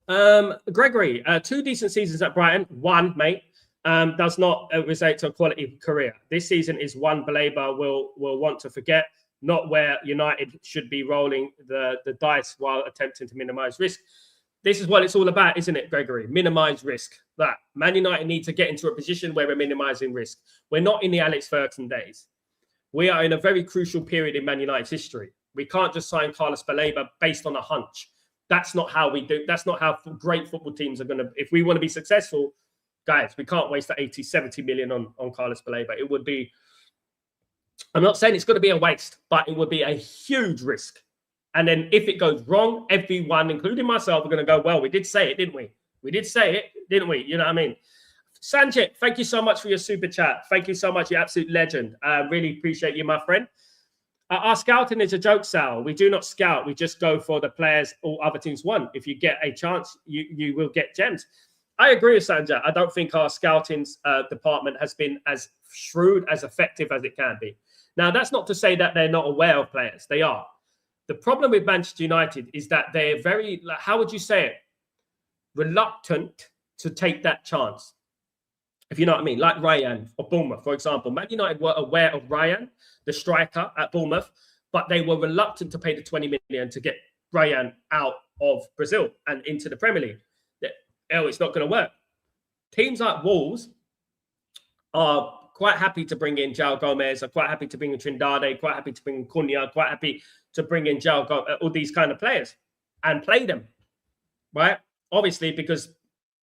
Gregory, 2 decent seasons at Brighton. 1, mate, does not result to a quality career. This season is one Baleba will want to forget, not where United should be rolling the dice while attempting to minimise risk. This is what it's all about, isn't it, Gregory? Minimise risk. That Man United need to get into a position where we're minimising risk. We're not in the Alex Ferguson days. We are in a very crucial period in Man United's history. We can't just sign Carlos Baleba based on a hunch. That's not how we do. That's not how great football teams are going to. If we want to be successful, guys, we can't waste that 80, 70 million on Carlos Baleba. It would be, I'm not saying it's going to be a waste, but it would be a huge risk. And then if it goes wrong, everyone, including myself, are going to go, well, we did say it, didn't we? We did say it, didn't we? You know what I mean? Sanjit, thank you so much for your super chat. Thank you so much. You're absolute legend. Really appreciate you, my friend. Our scouting is a joke, Sal. We do not scout. We just go for the players all other teams want. If you get a chance, you will get gems. I agree with Sanjay. I don't think our scouting department has been as shrewd, as effective as it can be. Now, that's not to say that they're not aware of players. They are. The problem with Manchester United is that they're very, how would you say it? Reluctant to take that chance. If you know what I mean, like Ryan or Bournemouth, for example. Man United were aware of Ryan, the striker at Bournemouth, but they were reluctant to pay the 20 million to get Ryan out of Brazil and into the Premier League. Oh, it's not going to work. Teams like Wolves are quite happy to bring in João Gomez, are quite happy to bring in Trindade, quite happy to bring in Cunha, quite happy to bring in all these kind of players and play them, right? Obviously, because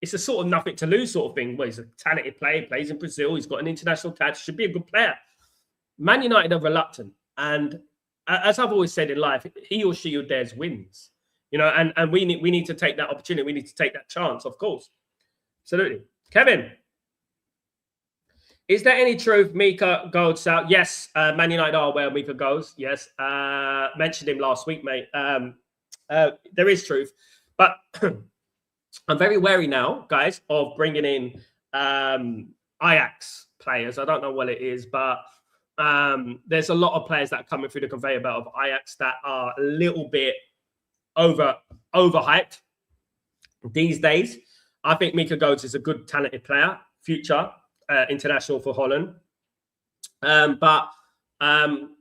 it's a sort of nothing to lose sort of thing. Well, he's a talented player, plays in Brazil, he's got an international catch, should be a good player. Man United are reluctant. And as I've always said in life, he or she who dares wins. You know, and we need to take that opportunity. We need to take that chance, of course. Absolutely. Kevin, is there any truth Mika goes out? Yes, Man United are aware Mika goes. Yes, mentioned him last week, mate. There is truth. But I'm very wary now, guys, of bringing in Ajax players. I don't know what it is, but there's a lot of players that are coming through the conveyor belt of Ajax that are a little bit overhyped these days. I think Mika Goetz is a good, talented player, future international for Holland. But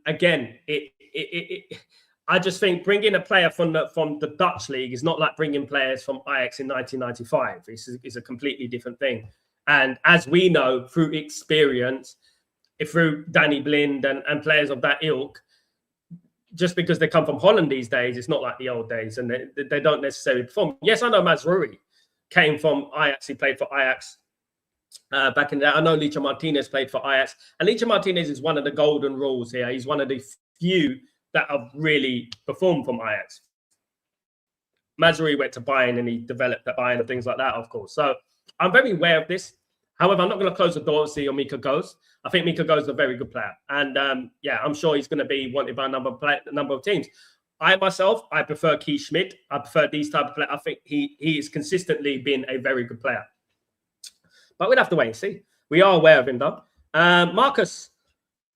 again, I just think bringing a player from the Dutch league is not like bringing players from Ajax in 1995. It's a completely different thing. And as we know through experience, through Danny Blind and players of that ilk, just because they come from Holland these days, it's not like the old days, and they don't necessarily perform. Yes, I know Mazraoui came from Ajax. He played for Ajax back in the day. I know Licha Martinez played for Ajax, and Licha Martinez is one of the golden rules here. He's one of the few that have really performed from Ajax. Mazraoui went to Bayern and he developed at Bayern and things like that, of course. So I'm very aware of this. However, I'm not going to close the door and see on Mika goes. I think Mika goes is a very good player. And yeah, I'm sure he's going to be wanted by a number of teams. I myself, I prefer Keith Schmidt. I prefer these type of players. I think he has consistently been a very good player. But we'll have to wait and see. We are aware of him, though. Marcus,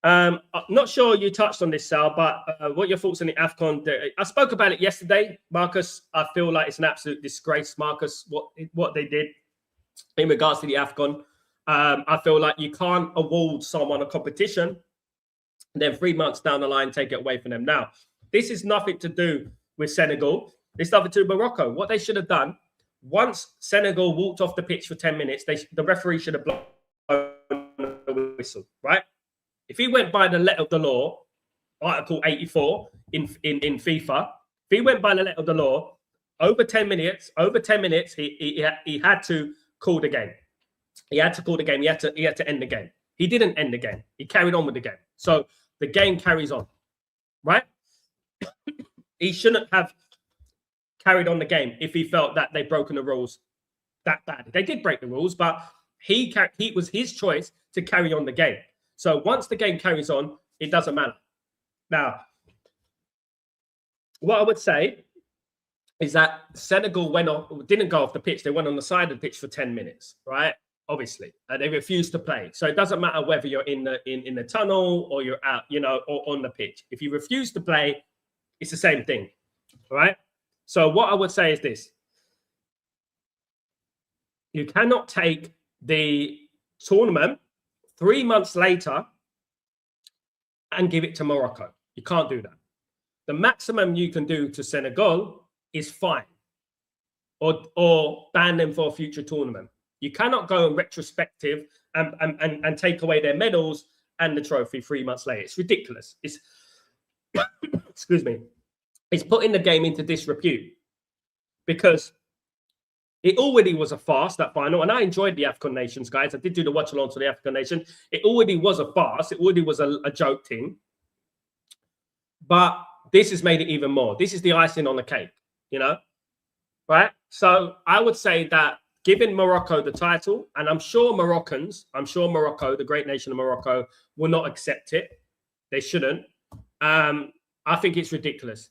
I'm not sure you touched on this, Sal, but what are your thoughts on the AFCON? I spoke about it yesterday, Marcus. I feel like it's an absolute disgrace, Marcus, what they did in regards to the AFCON. I feel like you can't award someone a competition and then 3 months down the line take it away from them. Now, this is nothing to do with Senegal. It's nothing to do with Morocco. What they should have done, once Senegal walked off the pitch for 10 minutes, the referee should have blown the whistle, right? If he went by the letter of the law, Article 84 in FIFA, if he went by the letter of the law, over 10 minutes, he had to call the game. He had to call the game. He had to end the game. He didn't end the game. He carried on with the game. So the game carries on, right? He shouldn't have carried on the game if he felt that they'd broken the rules that bad. They did break the rules, but it was his choice to carry on the game. So once the game carries on, it doesn't matter. Now, what I would say is that Senegal didn't go off the pitch. They went on the side of the pitch for 10 minutes, right? Obviously, and they refused to play. So it doesn't matter whether you're in the tunnel or you're out, or on the pitch. If you refuse to play, it's the same thing, right? So what I would say is this: you cannot take the tournament 3 months later and give it to Morocco. You can't do that. The maximum you can do to Senegal is fine, or ban them for a future tournament. You cannot go in retrospective and take away their medals and the trophy 3 months later. It's ridiculous. It's excuse me. It's putting the game into disrepute, because it already was a farce, that final. And I enjoyed the African Nations, guys. I did do the watch along to the African Nation. It already was a farce. It already was a joke thing. But this has made it even more. This is the icing on the cake, right? So I would say that giving Morocco the title, and I'm sure Morocco, the great nation of Morocco, will not accept it. They shouldn't. I think it's ridiculous.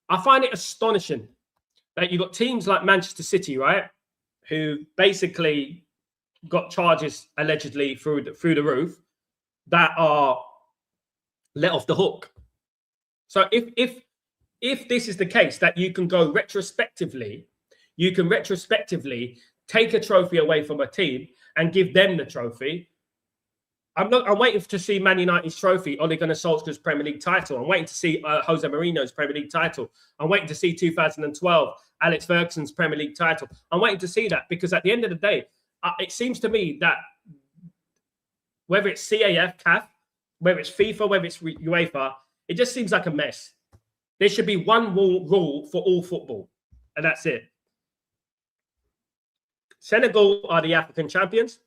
I find it astonishing that you've got teams like Manchester City, right, who basically got charges allegedly through the roof, that are let off the hook. So if this is the case, that you can go retrospectively, take a trophy away from a team and give them the trophy. I'm waiting to see Man United's trophy, Ole Gunnar Solskjaer's Premier League title. I'm waiting to see Jose Mourinho's Premier League title. I'm waiting to see 2012 Alex Ferguson's Premier League title. I'm waiting to see that, because at the end of the day, it seems to me that whether it's CAF, CAF, whether it's FIFA, whether it's UEFA, it just seems like a mess. There should be one rule for all football, and that's it. Senegal are the African champions.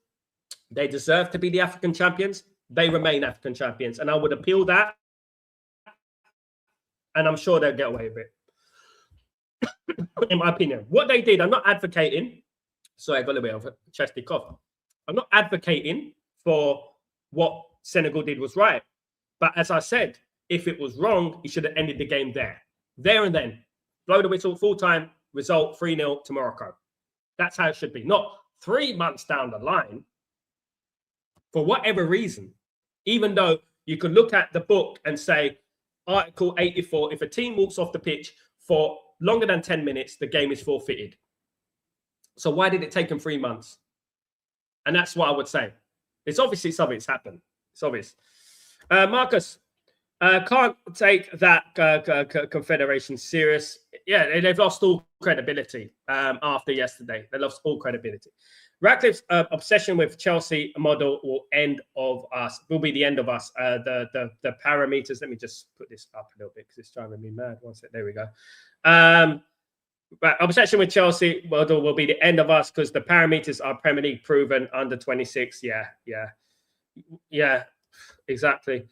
They deserve to be the African champions. They remain African champions. And I would appeal that. And I'm sure they'll get away with it. In my opinion. What they did, I'm not advocating. Sorry, I got a bit of a chesty cough. I'm not advocating for what Senegal did was right. But as I said, if it was wrong, he should have ended the game there. There and then. Blow the whistle, full time, result 3-0 to Morocco. That's how it should be. Not 3 months down the line, for whatever reason, even though you could look at the book and say, Article 84, if a team walks off the pitch for longer than 10 minutes, the game is forfeited. So why did it take them 3 months? And that's what I would say. It's obviously something's happened. It's obvious. Marcus, can't take that confederation serious. Yeah, they've lost all credibility after yesterday. They lost all credibility. Ratcliffe's obsession with Chelsea model will be the end of us. The parameters. Let me just put this up a little bit because it's driving me mad. One sec. There we go. Right, obsession with Chelsea model will be the end of us because the parameters are Premier League proven under 26. Yeah, exactly.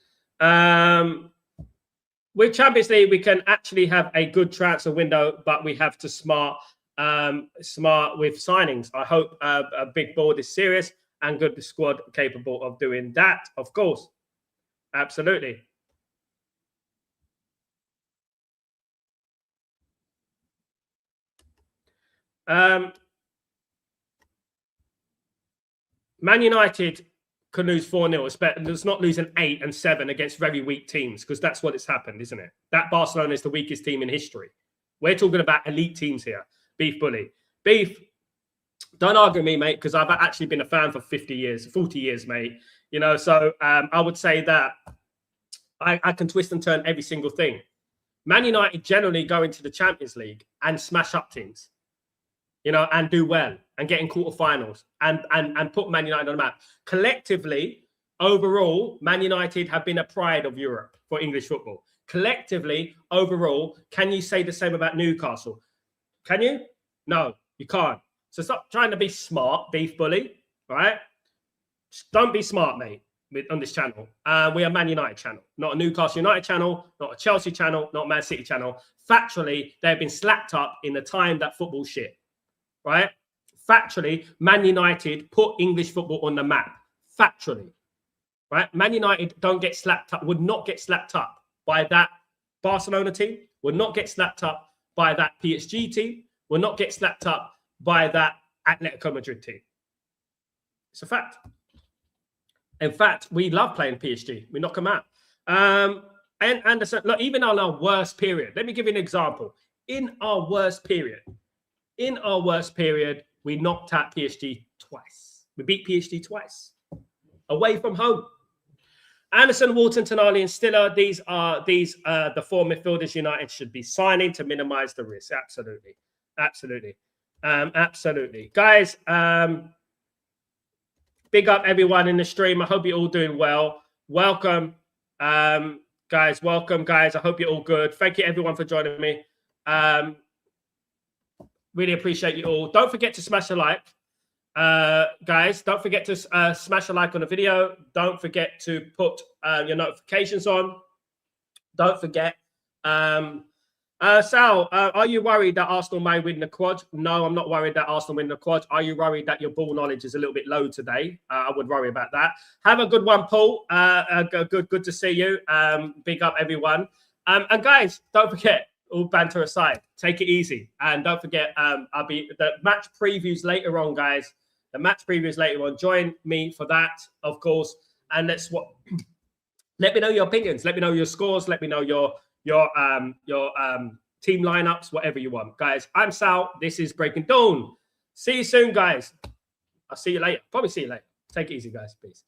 With Champions League, we can actually have a good transfer window, but we have to smart with signings. I hope a big board is serious and good squad capable of doing that. Of course, absolutely. Man United can lose 4-0. Let's not lose an 8 and 7 against very weak teams, because that's what it's happened, isn't it? That Barcelona is the weakest team in history. We're talking about elite teams here. Beef Bully. Beef, don't argue with me, mate, because I've actually been a fan for 40 years, mate. You know, so I would say that I can twist and turn every single thing. Man United generally go into the Champions League and smash up teams, you know, and do well and get in quarterfinals and put Man United on the map. Collectively, overall, Man United have been a pride of Europe for English football. Collectively, overall, can you say the same about Newcastle? Can you? No, you can't. So stop trying to be smart, Beef Bully, right? Just don't be smart, mate, on this channel. We are Man United channel, not a Newcastle United channel, not a Chelsea channel, not a Man City channel. Factually, they've been slapped up in the time that football's shit, right? Factually, Man United put English football on the map. Factually, right? Man United don't get slapped up, would not get slapped up by that Barcelona team, would not get slapped up by that PSG team, will not get snapped up by that Atletico Madrid team. It's a fact. In fact, we love playing PSG. We knock them out. And Anderson, look, even on our worst period, let me give you an example. In our worst period, we knocked out PSG twice. We beat PSG twice. Away from home. Anderson, Walton, Tonali, and Stiller, these are the four midfielders United should be signing to minimize the risk. Absolutely. Absolutely. Guys, big up everyone in the stream. I hope you're all doing well. Welcome, guys. Welcome, guys. I hope you're all good. Thank you, everyone, for joining me. Really appreciate you all. Don't forget to smash a like. Guys, don't forget to smash a like on the video. Don't forget to put your notifications on. Don't forget. Sal, are you worried that Arsenal may win the quad? No, I'm not worried that Arsenal win the quad. Are you worried that your ball knowledge is a little bit low today? I would worry about that. Have a good one, Paul. Good to see you. Big up, everyone. And guys, don't forget, all banter aside, take it easy. And don't forget, I'll be the match previews later on, guys. The match previews later on. Join me for that, of course. And let me know your opinions. Let me know your scores. Let me know your team lineups, whatever you want. Guys, I'm Sal. This is Breaking Dawn. See you soon, guys. I'll see you later. Probably see you later. Take it easy, guys. Peace.